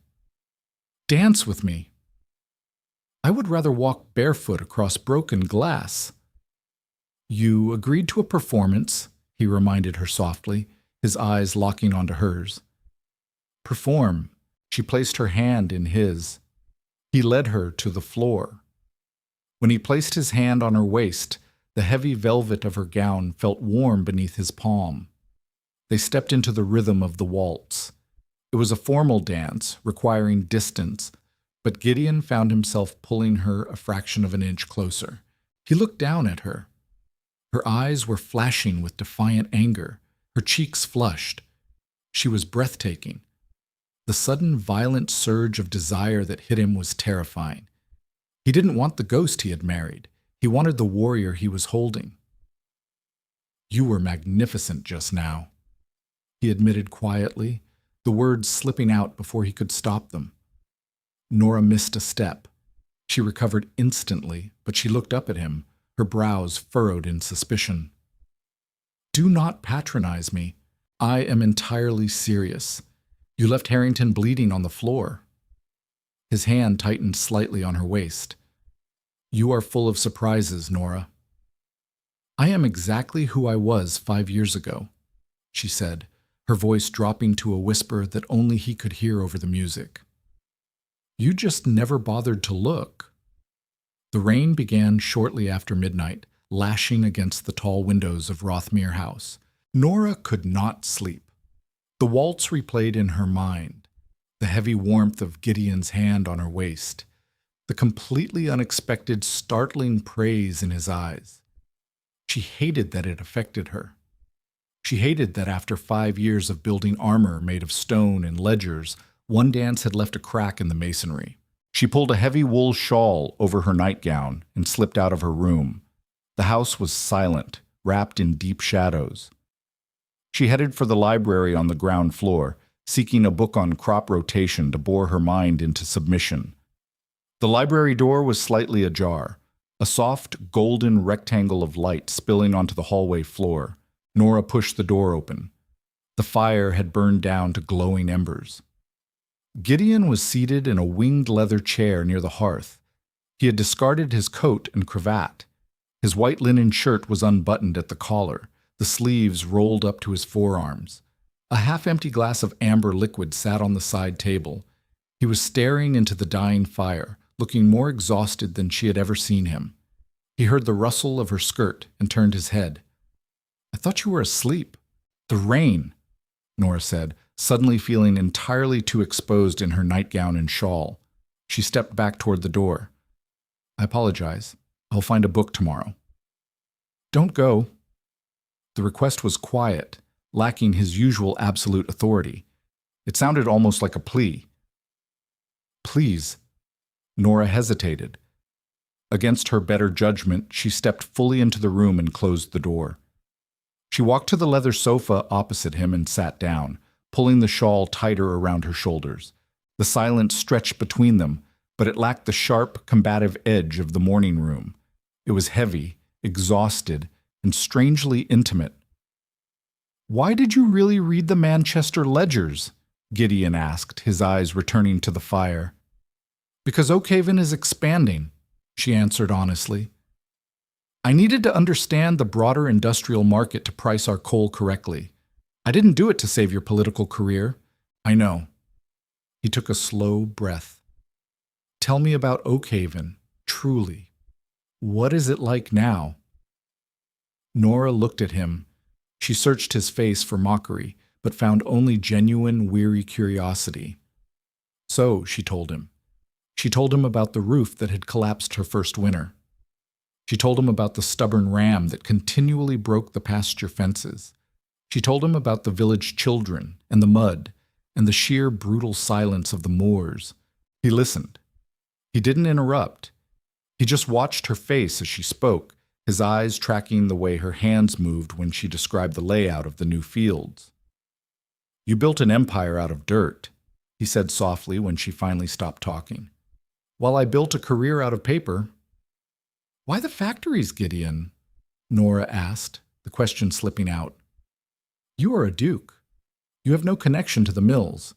A: Dance with me. I would rather walk barefoot across broken glass. You agreed to a performance, he reminded her softly, his eyes locking onto hers. Perform. She placed her hand in his. He led her to the floor. When he placed his hand on her waist, the heavy velvet of her gown felt warm beneath his palm. They stepped into the rhythm of the waltz. It was a formal dance, requiring distance, but Gideon found himself pulling her a fraction of an inch closer. He looked down at her. Her eyes were flashing with defiant anger, her cheeks flushed. She was breathtaking. The sudden violent surge of desire that hit him was terrifying. He didn't want the ghost he had married. He wanted the warrior he was holding. You were magnificent just now, he admitted quietly, the words slipping out before he could stop them. Nora missed a step. She recovered instantly, but she looked up at him, her brows furrowed in suspicion. Do not patronize me. I am entirely serious. You left Harrington bleeding on the floor. His hand tightened slightly on her waist. You are full of surprises, Nora. I am exactly who I was 5 years ago, she said, her voice dropping to a whisper that only he could hear over the music. You just never bothered to look. The rain began shortly after midnight, lashing against the tall windows of Rothmere House. Nora could not sleep. The waltz replayed in her mind, the heavy warmth of Gideon's hand on her waist, the completely unexpected, startling praise in his eyes. She hated that it affected her. She hated that after 5 years of building armor made of stone and ledgers, one dance had left a crack in the masonry. She pulled a heavy wool shawl over her nightgown and slipped out of her room. The house was silent, wrapped in deep shadows. She headed for the library on the ground floor, seeking a book on crop rotation to bore her mind into submission. The library door was slightly ajar, a soft, golden rectangle of light spilling onto the hallway floor. Nora pushed the door open. The fire had burned down to glowing embers. Gideon was seated in a winged leather chair near the hearth. He had discarded his coat and cravat. His white linen shirt was unbuttoned at the collar, the sleeves rolled up to his forearms. A half-empty glass of amber liquid sat on the side table. He was staring into the dying fire, looking more exhausted than she had ever seen him. He heard the rustle of her skirt and turned his head. "I thought you were asleep." "The rain," Nora said, suddenly feeling entirely too exposed in her nightgown and shawl. She stepped back toward the door. "I apologize. I'll find a book tomorrow." "Don't go." The request was quiet, lacking his usual absolute authority. It sounded almost like a plea. "Please." Nora hesitated. Against her better judgment, she stepped fully into the room and closed the door. She walked to the leather sofa opposite him and sat down, pulling the shawl tighter around her shoulders. The silence stretched between them, but it lacked the sharp, combative edge of the morning room. It was heavy, exhausted, and strangely intimate. "Why did you really read the Manchester ledgers?" Gideon asked, his eyes returning to the fire. "Because Oakhaven is expanding," she answered honestly. "I needed to understand the broader industrial market to price our coal correctly. I didn't do it to save your political career. I know." He took a slow breath. "Tell me about Oakhaven, truly. What is it like now?" Nora looked at him. She searched his face for mockery, but found only genuine, weary curiosity. "So," she told him. She told him about the roof that had collapsed her first winter. She told him about the stubborn ram that continually broke the pasture fences. She told him about the village children and the mud and the sheer brutal silence of the moors. He listened. He didn't interrupt. He just watched her face as she spoke, his eyes tracking the way her hands moved when she described the layout of the new fields. "You built an empire out of dirt," he said softly when she finally stopped talking. "While I built a career out of paper." "Why the factories, Gideon?" Nora asked, the question slipping out. "You are a duke. You have no connection to the mills.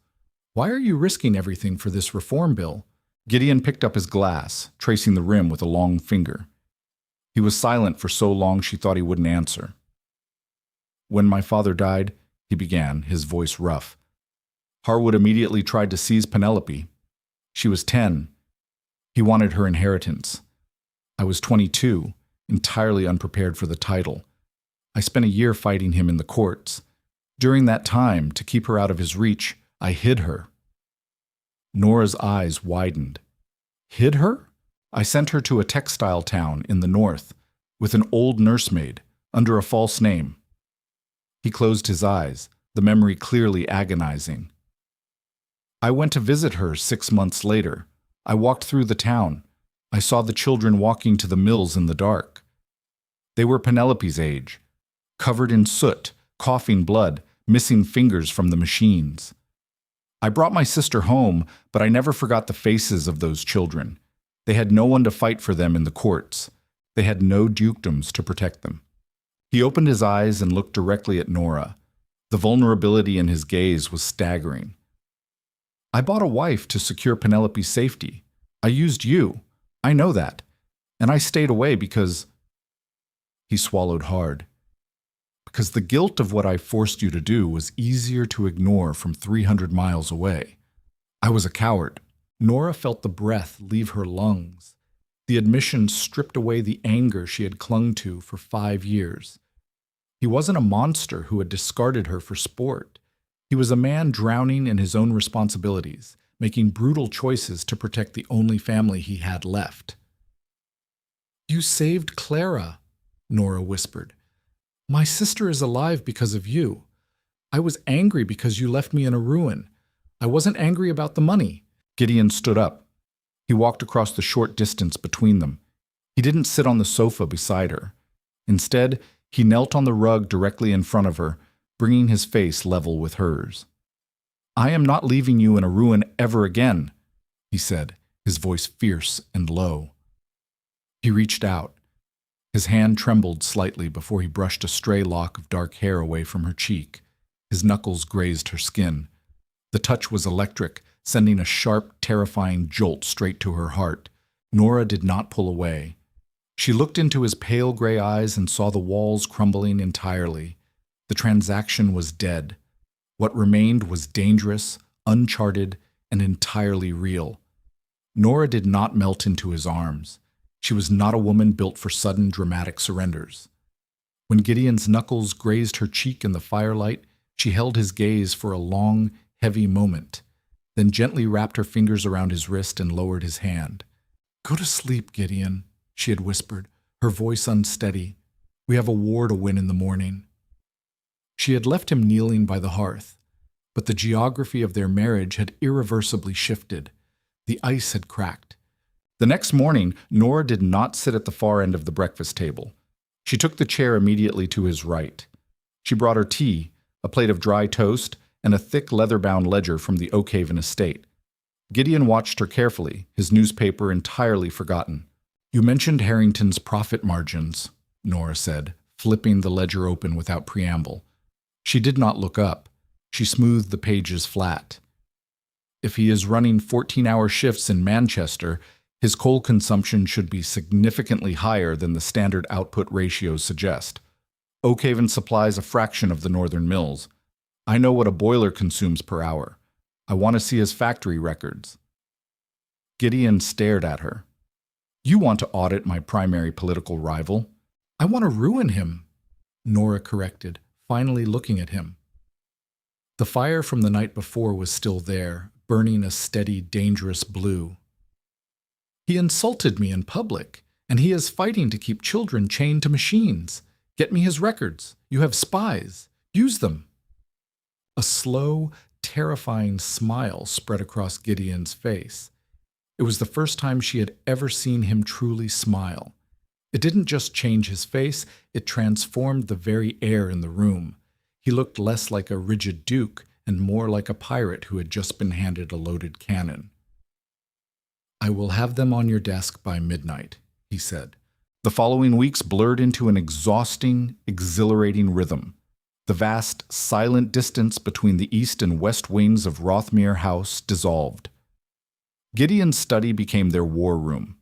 A: Why are you risking everything for this reform bill?" Gideon picked up his glass, tracing the rim with a long finger. He was silent for so long she thought he wouldn't answer. "When my father died," he began, his voice rough, "Harwood immediately tried to seize Penelope. She was 10. He wanted her inheritance. I was 22, entirely unprepared for the title. I spent a year fighting him in the courts. During that time, to keep her out of his reach, I hid her." Nora's eyes widened. "Hid her?" "I sent her to a textile town in the north, with an old nursemaid, under a false name." He closed his eyes, the memory clearly agonizing. "I went to visit her 6 months later. I walked through the town. I saw the children walking to the mills in the dark. They were Penelope's age, covered in soot, coughing blood, missing fingers from the machines. I brought my sister home, but I never forgot the faces of those children. They had no one to fight for them in the courts. They had no dukedoms to protect them." He opened his eyes and looked directly at Nora. The vulnerability in his gaze was staggering. "I bought a wife to secure Penelope's safety. I used you. I know that. And I stayed away because—" He swallowed hard. "Because the guilt of what I forced you to do was easier to ignore from 300 miles away. I was a coward." Nora felt the breath leave her lungs. The admission stripped away the anger she had clung to for 5 years. He wasn't a monster who had discarded her for sport. He was a man drowning in his own responsibilities, making brutal choices to protect the only family he had left. "You saved Clara," Nora whispered. "My sister is alive because of you. I was angry because you left me in a ruin. I wasn't angry about the money." Gideon stood up. He walked across the short distance between them. He didn't sit on the sofa beside her. Instead, he knelt on the rug directly in front of her, bringing his face level with hers. "I am not leaving you in a ruin ever again," he said, his voice fierce and low. He reached out. His hand trembled slightly before he brushed a stray lock of dark hair away from her cheek. His knuckles grazed her skin. The touch was electric, sending a sharp, terrifying jolt straight to her heart. Nora did not pull away. She looked into his pale gray eyes and saw the walls crumbling entirely. The transaction was dead. What remained was dangerous, uncharted, and entirely real. Nora did not melt into his arms. She was not a woman built for sudden, dramatic surrenders. When Gideon's knuckles grazed her cheek in the firelight, she held his gaze for a long, heavy moment, then gently wrapped her fingers around his wrist and lowered his hand. "Go to sleep, Gideon," she had whispered, her voice unsteady. "We have a war to win in the morning." She had left him kneeling by the hearth, but the geography of their marriage had irreversibly shifted. The ice had cracked. The next morning, Nora did not sit at the far end of the breakfast table. She took the chair immediately to his right. She brought her tea, a plate of dry toast, and a thick leather-bound ledger from the Oakhaven estate. Gideon watched her carefully, his newspaper entirely forgotten. "You mentioned Harrington's profit margins," Nora said, flipping the ledger open without preamble. She did not look up. She smoothed the pages flat. "If he is running 14-hour shifts in Manchester, his coal consumption should be significantly higher than the standard output ratios suggest. Oakhaven supplies a fraction of the northern mills. I know what a boiler consumes per hour. I want to see his factory records." Gideon stared at her. "You want to audit my primary political rival? I want to ruin him," Nora corrected, finally looking at him. The fire from the night before was still there, burning a steady, dangerous blue. "He insulted me in public, and he is fighting to keep children chained to machines. Get me his records. You have spies. Use them." A slow, terrifying smile spread across Gideon's face. It was the first time she had ever seen him truly smile. It didn't just change his face, it transformed the very air in the room. He looked less like a rigid duke and more like a pirate who had just been handed a loaded cannon. "I will have them on your desk by midnight," he said. The following weeks blurred into an exhausting, exhilarating rhythm. The vast, silent distance between the east and west wings of Rothmere House dissolved. Gideon's study became their war room.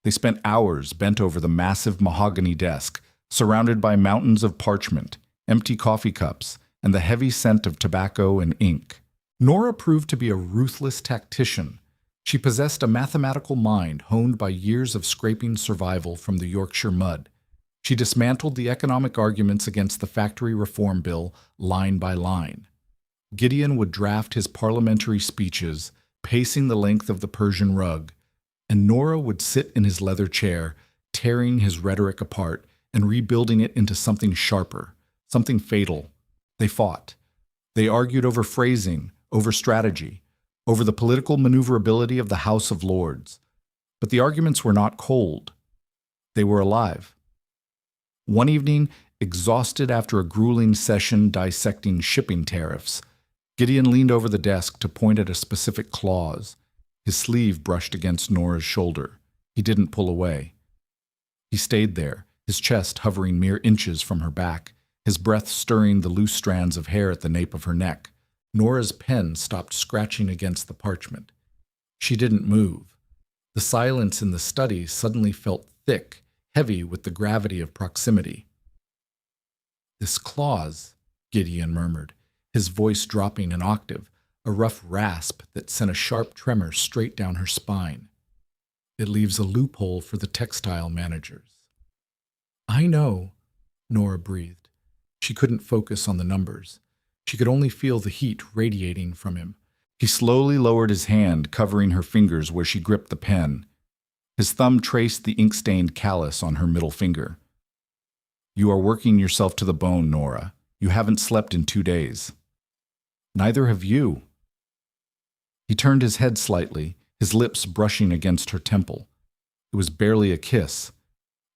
A: They spent hours bent over the massive mahogany desk, surrounded by mountains of parchment, empty coffee cups, and the heavy scent of tobacco and ink. Nora proved to be a ruthless tactician. She possessed a mathematical mind honed by years of scraping survival from the Yorkshire mud. She dismantled the economic arguments against the factory reform bill line by line. Gideon would draft his parliamentary speeches, pacing the length of the Persian rug, and Nora would sit in his leather chair, tearing his rhetoric apart and rebuilding it into something sharper, something fatal. They fought. They argued over phrasing, over strategy, over the political maneuverability of the House of Lords. But the arguments were not cold. They were alive. One evening, exhausted after a grueling session dissecting shipping tariffs, Gideon leaned over the desk to point at a specific clause. His sleeve brushed against Nora's shoulder. He didn't pull away. He stayed there, his chest hovering mere inches from her back, his breath stirring the loose strands of hair at the nape of her neck. Nora's pen stopped scratching against the parchment. She didn't move. The silence in the study suddenly felt thick, heavy with the gravity of proximity. "This clause," Gideon murmured, his voice dropping an octave, a rough rasp that sent a sharp tremor straight down her spine. "It leaves a loophole for the textile managers." "I know," Nora breathed. She couldn't focus on the numbers. She could only feel the heat radiating from him. He slowly lowered his hand, covering her fingers where she gripped the pen. His thumb traced the ink-stained callus on her middle finger. "You are working yourself to the bone, Nora. You haven't slept in 2 days." "Neither have you." He turned his head slightly, his lips brushing against her temple. It was barely a kiss.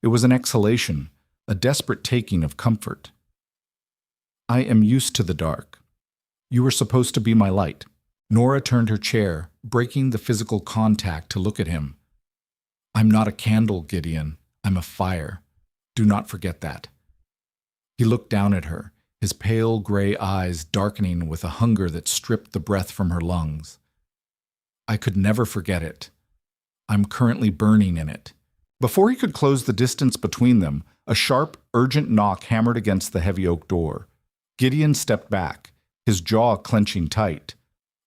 A: It was an exhalation, a desperate taking of comfort. "I am used to the dark. You were supposed to be my light." Nora turned her chair, breaking the physical contact to look at him. "I'm not a candle, Gideon. I'm a fire. Do not forget that." He looked down at her, his pale gray eyes darkening with a hunger that stripped the breath from her lungs. "I could never forget it. I'm currently burning in it." Before he could close the distance between them, a sharp, urgent knock hammered against the heavy oak door. Gideon stepped back, his jaw clenching tight.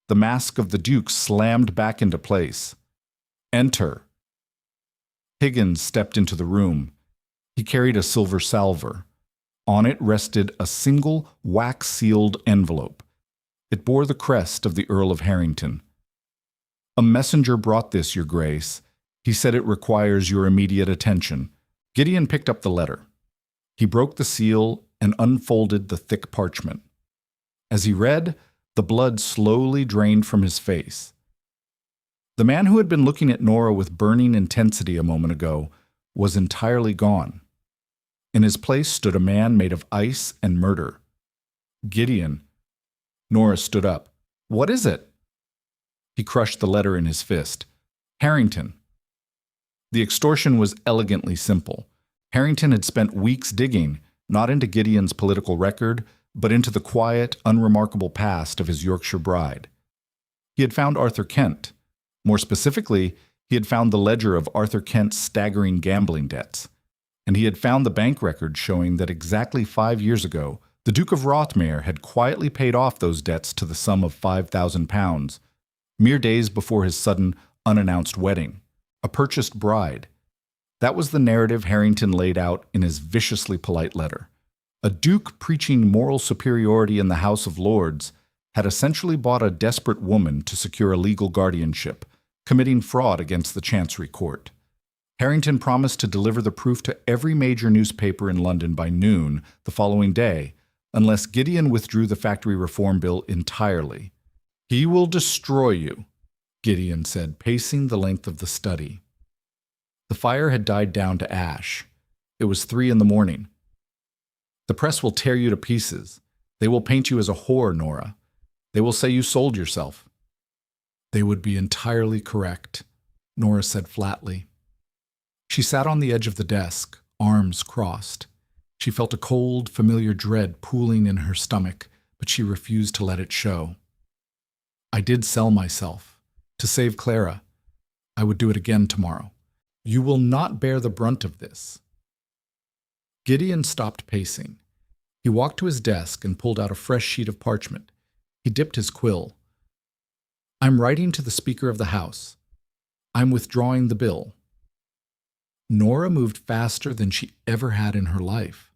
A: The mask of the Duke slammed back into place. "Enter." Higgins stepped into the room. He carried a silver salver. On it rested a single wax-sealed envelope. It bore the crest of the Earl of Harrington. "A messenger brought this, Your Grace. He said it requires your immediate attention." Gideon picked up the letter. He broke the seal and unfolded the thick parchment. As he read, the blood slowly drained from his face. The man who had been looking at Nora with burning intensity a moment ago was entirely gone. In his place stood a man made of ice and murder. "Gideon." Nora stood up. "What is it?" He crushed the letter in his fist. "Harrington." The extortion was elegantly simple. Harrington had spent weeks digging, not into Gideon's political record, but into the quiet, unremarkable past of his Yorkshire bride. He had found Arthur Kent. More specifically, he had found the ledger of Arthur Kent's staggering gambling debts. And he had found the bank record showing that exactly 5 years ago, the Duke of Rothermere had quietly paid off those debts to the sum of £5,000, mere days before his sudden, unannounced wedding. A purchased bride. That was the narrative Harrington laid out in his viciously polite letter. A duke preaching moral superiority in the House of Lords had essentially bought a desperate woman to secure a legal guardianship, committing fraud against the Chancery Court. Harrington promised to deliver the proof to every major newspaper in London by noon the following day, unless Gideon withdrew the factory reform bill entirely. "He will destroy you," Gideon said, pacing the length of the study. The fire had died down to ash. It was 3 a.m. "The press will tear you to pieces. They will paint you as a whore, Nora. They will say you sold yourself." "They would be entirely correct," Nora said flatly. She sat on the edge of the desk, arms crossed. She felt a cold, familiar dread pooling in her stomach, but she refused to let it show. "I did sell myself. To save Clara. I would do it again tomorrow. You will not bear the brunt of this." Gideon stopped pacing. He walked to his desk and pulled out a fresh sheet of parchment. He dipped his quill. "I'm writing to the Speaker of the House. I'm withdrawing the bill." Nora moved faster than she ever had in her life.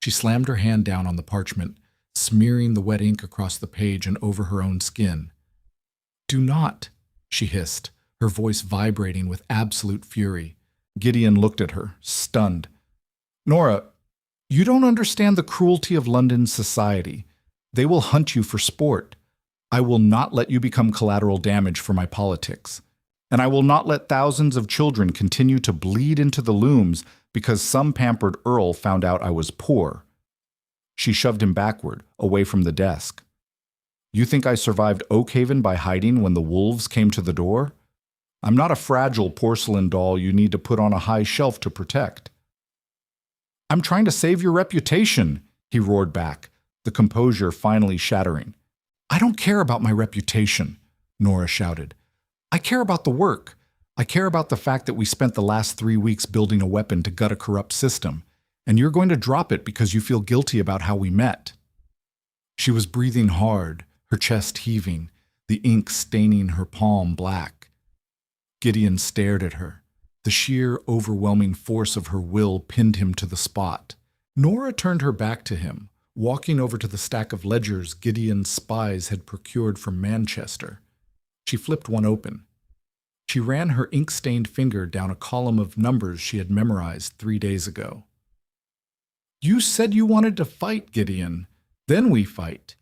A: She slammed her hand down on the parchment, smearing the wet ink across the page and over her own skin. "Do not," she hissed, her voice vibrating with absolute fury. Gideon looked at her, stunned. "Nora, you don't understand the cruelty of London society. They will hunt you for sport. I will not let you become collateral damage for my politics. And I will not let thousands of children continue to bleed into the looms because some pampered earl found out I was poor." She shoved him backward, away from the desk. "You think I survived Oakhaven by hiding when the wolves came to the door? I'm not a fragile porcelain doll you need to put on a high shelf to protect." "I'm trying to save your reputation," he roared back, the composure finally shattering. "I don't care about my reputation," Nora shouted. "I care about the work. I care about the fact that we spent the last 3 weeks building a weapon to gut a corrupt system, and you're going to drop it because you feel guilty about how we met." She was breathing hard, her chest heaving, the ink staining her palm black. Gideon stared at her. The sheer, overwhelming force of her will pinned him to the spot. Nora turned her back to him, walking over to the stack of ledgers Gideon's spies had procured from Manchester. She flipped one open. She ran her ink-stained finger down a column of numbers she had memorized 3 days ago. "You said you wanted to fight, Gideon. Then we fight."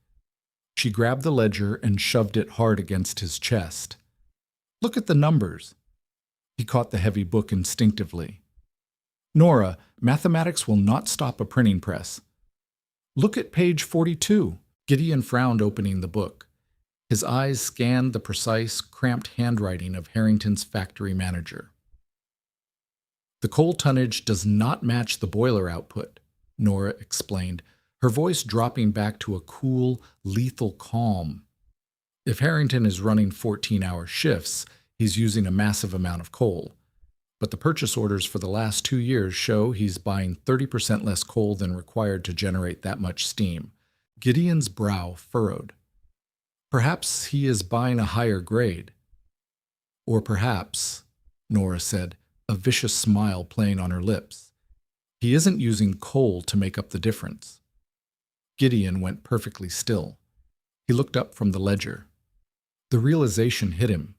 A: She grabbed the ledger and shoved it hard against his chest. "Look at the numbers." He caught the heavy book instinctively. "Nora, mathematics will not stop a printing press. Look at page 42. Gideon frowned, opening the book. His eyes scanned the precise, cramped handwriting of Harrington's factory manager. "The coal tonnage does not match the boiler output," Nora explained, her voice dropping back to a cool, lethal calm. "If Harrington is running 14-hour shifts, he's using a massive amount of coal. But the purchase orders for the last 2 years show he's buying 30% less coal than required to generate that much steam. Gideon's brow furrowed. Perhaps he is buying a higher grade. Or perhaps, Nora said, a vicious smile playing on her lips, he isn't using coal to make up the difference. Gideon went perfectly still. He looked up from the ledger. The realization hit him.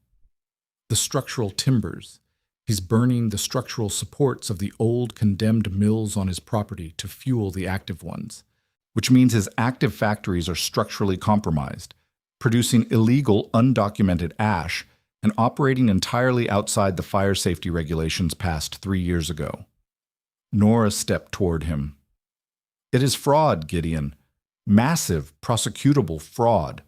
A: The structural timbers. He's burning the structural supports of the old condemned mills on his property to fuel the active ones, which means his active factories are structurally compromised, producing illegal, undocumented ash and operating entirely outside the fire safety regulations passed 3 years ago. Nora stepped toward him. It is fraud, Gideon. Massive, prosecutable fraud.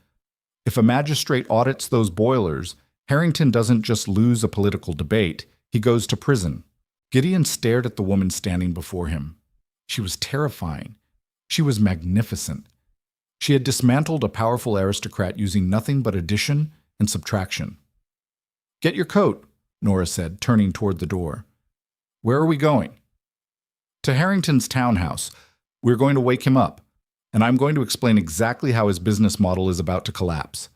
A: If a magistrate audits those boilers, Harrington doesn't just lose a political debate, he goes to prison. Gideon stared at the woman standing before him. She was terrifying. She was magnificent. She had dismantled a powerful aristocrat using nothing but addition and subtraction. Get your coat, Nora said, turning toward the door. Where are we going? To Harrington's townhouse. We're going to wake him up, and I'm going to explain exactly how his business model is about to collapse.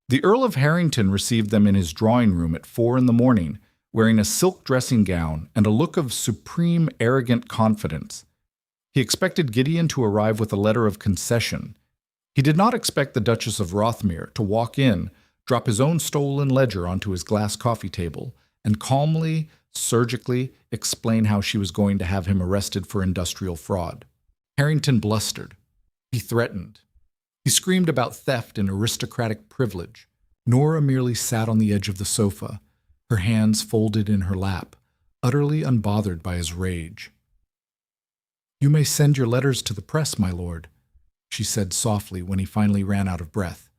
A: The Earl of Harrington received them in his drawing room at 4 a.m, wearing a silk dressing gown and a look of supreme arrogant confidence. He expected Gideon to arrive with a letter of concession. He did not expect the Duchess of Rothmere to walk in, drop his own stolen ledger onto his glass coffee table, and calmly, surgically explain how she was going to have him arrested for industrial fraud. Harrington blustered. He threatened. He screamed about theft and aristocratic privilege. Nora merely sat on the edge of the sofa, her hands folded in her lap, utterly unbothered by his rage. You may send your letters to the press, my lord, she said softly when he finally ran out of breath.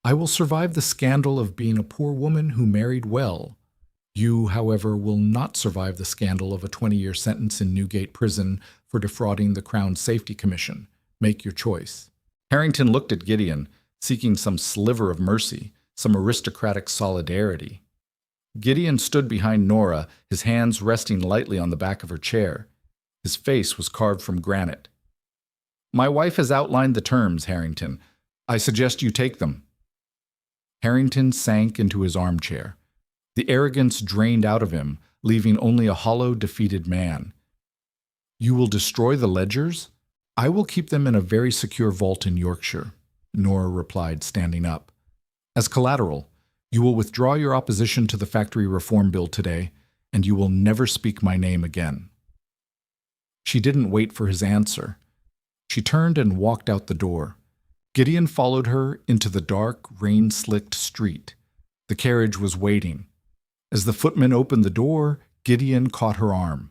A: I will survive the scandal of being a poor woman who married well. You, however, will not survive the scandal of a 20-year sentence in Newgate Prison for defrauding the Crown Safety Commission. Make your choice. Harrington looked at Gideon, seeking some sliver of mercy, some aristocratic solidarity. Gideon stood behind Nora, his hands resting lightly on the back of her chair. His face was carved from granite. My wife has outlined the terms, Harrington. I suggest you take them. Harrington sank into his armchair. The arrogance drained out of him, leaving only a hollow, defeated man. You will destroy the ledgers? I will keep them in a very secure vault in Yorkshire, Nora replied, standing up. As collateral, you will withdraw your opposition to the factory reform bill today, and you will never speak my name again. She didn't wait for his answer. She turned and walked out the door. Gideon followed her into the dark, rain-slicked street. The carriage was waiting. As the footman opened the door, Gideon caught her arm.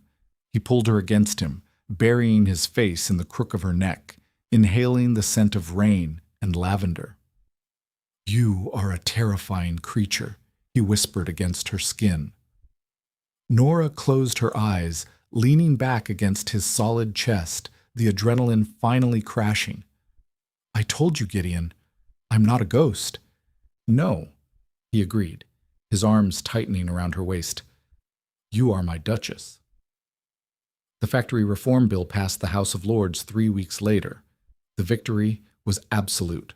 A: He pulled her against him, burying his face in the crook of her neck, inhaling the scent of rain and lavender. You are a terrifying creature, he whispered against her skin. Nora closed her eyes, leaning back against his solid chest, the adrenaline finally crashing. I told you, Gideon, I'm not a ghost. No, he agreed, his arms tightening around her waist. You are my Duchess. The factory reform bill passed the House of Lords 3 weeks later. The victory was absolute.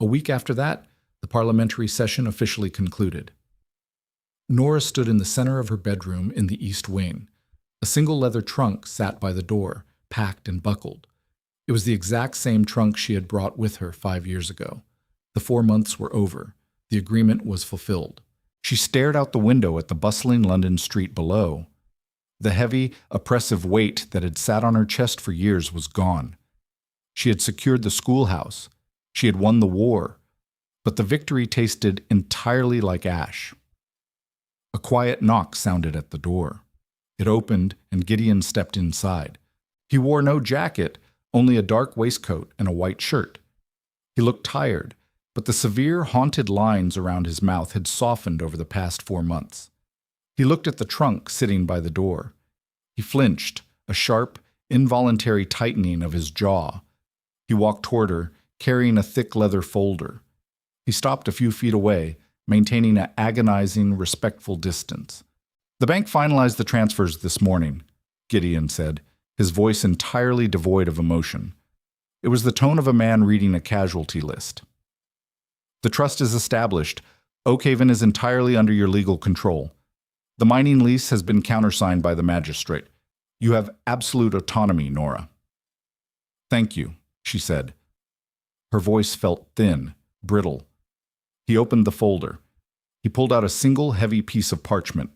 A: A week after that, the parliamentary session officially concluded. Nora stood in the center of her bedroom in the east wing. A single leather trunk sat by the door, packed and buckled. It was the exact same trunk she had brought with her 5 years ago. The 4 months were over. The agreement was fulfilled. She stared out the window at the bustling London street below. The heavy, oppressive weight that had sat on her chest for years was gone. She had secured the schoolhouse. She had won the war. But the victory tasted entirely like ash. A quiet knock sounded at the door. It opened, and Gideon stepped inside. He wore no jacket, only a dark waistcoat and a white shirt. He looked tired, but the severe, haunted lines around his mouth had softened over the past 4 months. He looked at the trunk sitting by the door. He flinched, a sharp, involuntary tightening of his jaw. He walked toward her, carrying a thick leather folder. He stopped a few feet away, maintaining an agonizing, respectful distance. The bank finalized the transfers this morning, Gideon said, his voice entirely devoid of emotion. It was the tone of a man reading a casualty list. The trust is established. Oakhaven is entirely under your legal control. The mining lease has been countersigned by the magistrate. You have absolute autonomy, Nora. Thank you, she said. Her voice felt thin, brittle. He opened the folder. He pulled out a single heavy piece of parchment.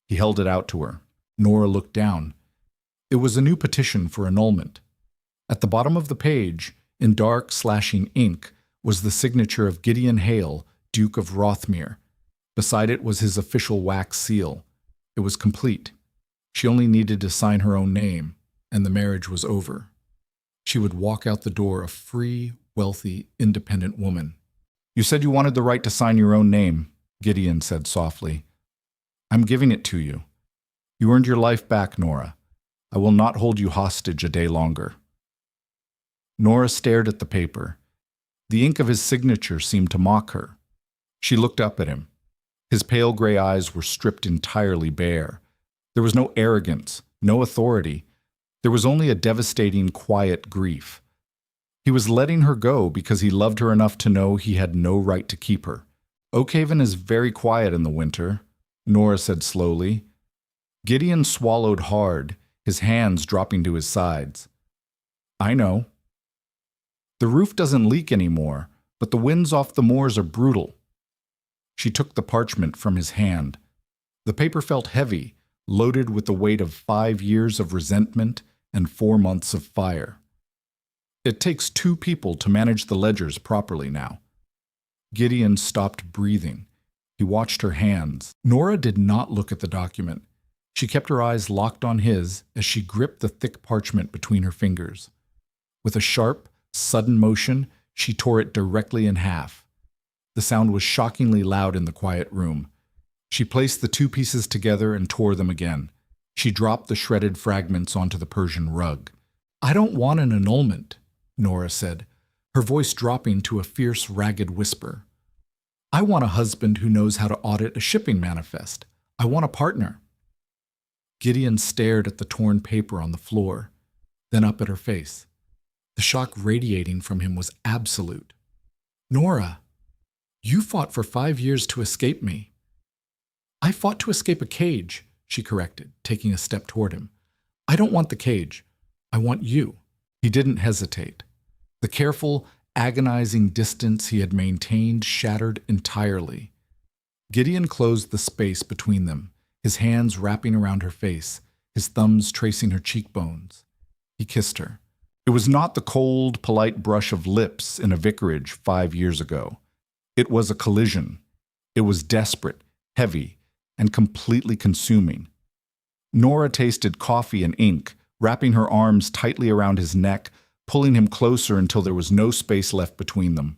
A: He held it out to her. Nora looked down. It was a new petition for annulment. At the bottom of the page, in dark, slashing ink, was the signature of Gideon Hale, Duke of Rothmere. Beside it was his official wax seal. It was complete. She only needed to sign her own name, and the marriage was over. She would walk out the door a free, wealthy, independent woman. You said you wanted the right to sign your own name, Gideon said softly. I'm giving it to you. You earned your life back, Nora. I will not hold you hostage a day longer. Nora stared at the paper. The ink of his signature seemed to mock her. She looked up at him. His pale gray eyes were stripped entirely bare. There was no arrogance, no authority. There was only a devastating, quiet grief. He was letting her go because he loved her enough to know he had no right to keep her. Oakhaven is very quiet in the winter, Nora said slowly. Gideon swallowed hard, his hands dropping to his sides. I know. The roof doesn't leak anymore, but the winds off the moors are brutal. She took the parchment from his hand. The paper felt heavy, loaded with the weight of 5 years of resentment and 4 months of fire. It takes 2 people to manage the ledgers properly now. Gideon stopped breathing. He watched her hands. Nora did not look at the document. She kept her eyes locked on his as she gripped the thick parchment between her fingers. With a sharp, sudden motion, she tore it directly in half. The sound was shockingly loud in the quiet room. She placed the 2 pieces together and tore them again. She dropped the shredded fragments onto the Persian rug. I don't want an annulment, Nora said, her voice dropping to a fierce, ragged whisper. I want a husband who knows how to audit a shipping manifest. I want a partner. Gideon stared at the torn paper on the floor, then up at her face. The shock radiating from him was absolute. Nora, you fought for 5 years to escape me. I fought to escape a cage, she corrected, taking a step toward him. I don't want the cage. I want you. He didn't hesitate. The careful, agonizing distance he had maintained shattered entirely. Gideon closed the space between them, his hands wrapping around her face, his thumbs tracing her cheekbones. He kissed her. It was not the cold, polite brush of lips in a vicarage 5 years ago. It was a collision. It was desperate, heavy, and completely consuming. Nora tasted coffee and ink, wrapping her arms tightly around his neck, pulling him closer until there was no space left between them.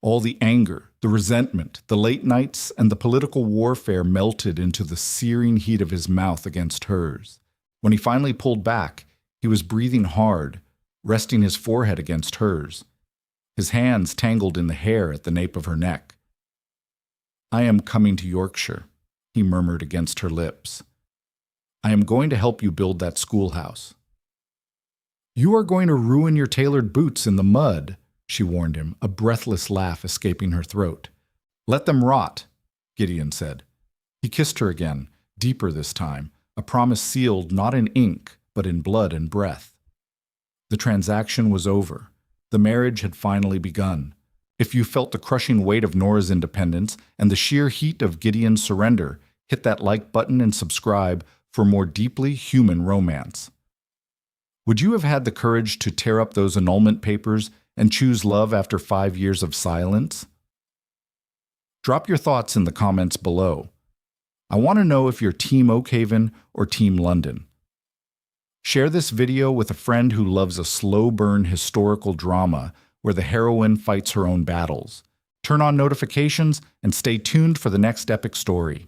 A: All the anger, the resentment, the late nights, and the political warfare melted into the searing heat of his mouth against hers. When he finally pulled back, he was breathing hard, resting his forehead against hers. His hands tangled in the hair at the nape of her neck. I am coming to Yorkshire, he murmured against her lips. I am going to help you build that schoolhouse. You are going to ruin your tailored boots in the mud, she warned him, a breathless laugh escaping her throat. Let them rot, Gideon said. He kissed her again, deeper this time, a promise sealed not in ink, but in blood and breath. The transaction was over. The marriage had finally begun. If you felt the crushing weight of Nora's independence and the sheer heat of Gideon's surrender, hit that like button and subscribe for more deeply human romance. Would you have had the courage to tear up those annulment papers and choose love after 5 years of silence? Drop your thoughts in the comments below. I want to know if you're Team Oakhaven or Team London. Share this video with a friend who loves a slow-burn historical drama where the heroine fights her own battles. Turn on notifications and stay tuned for the next epic story.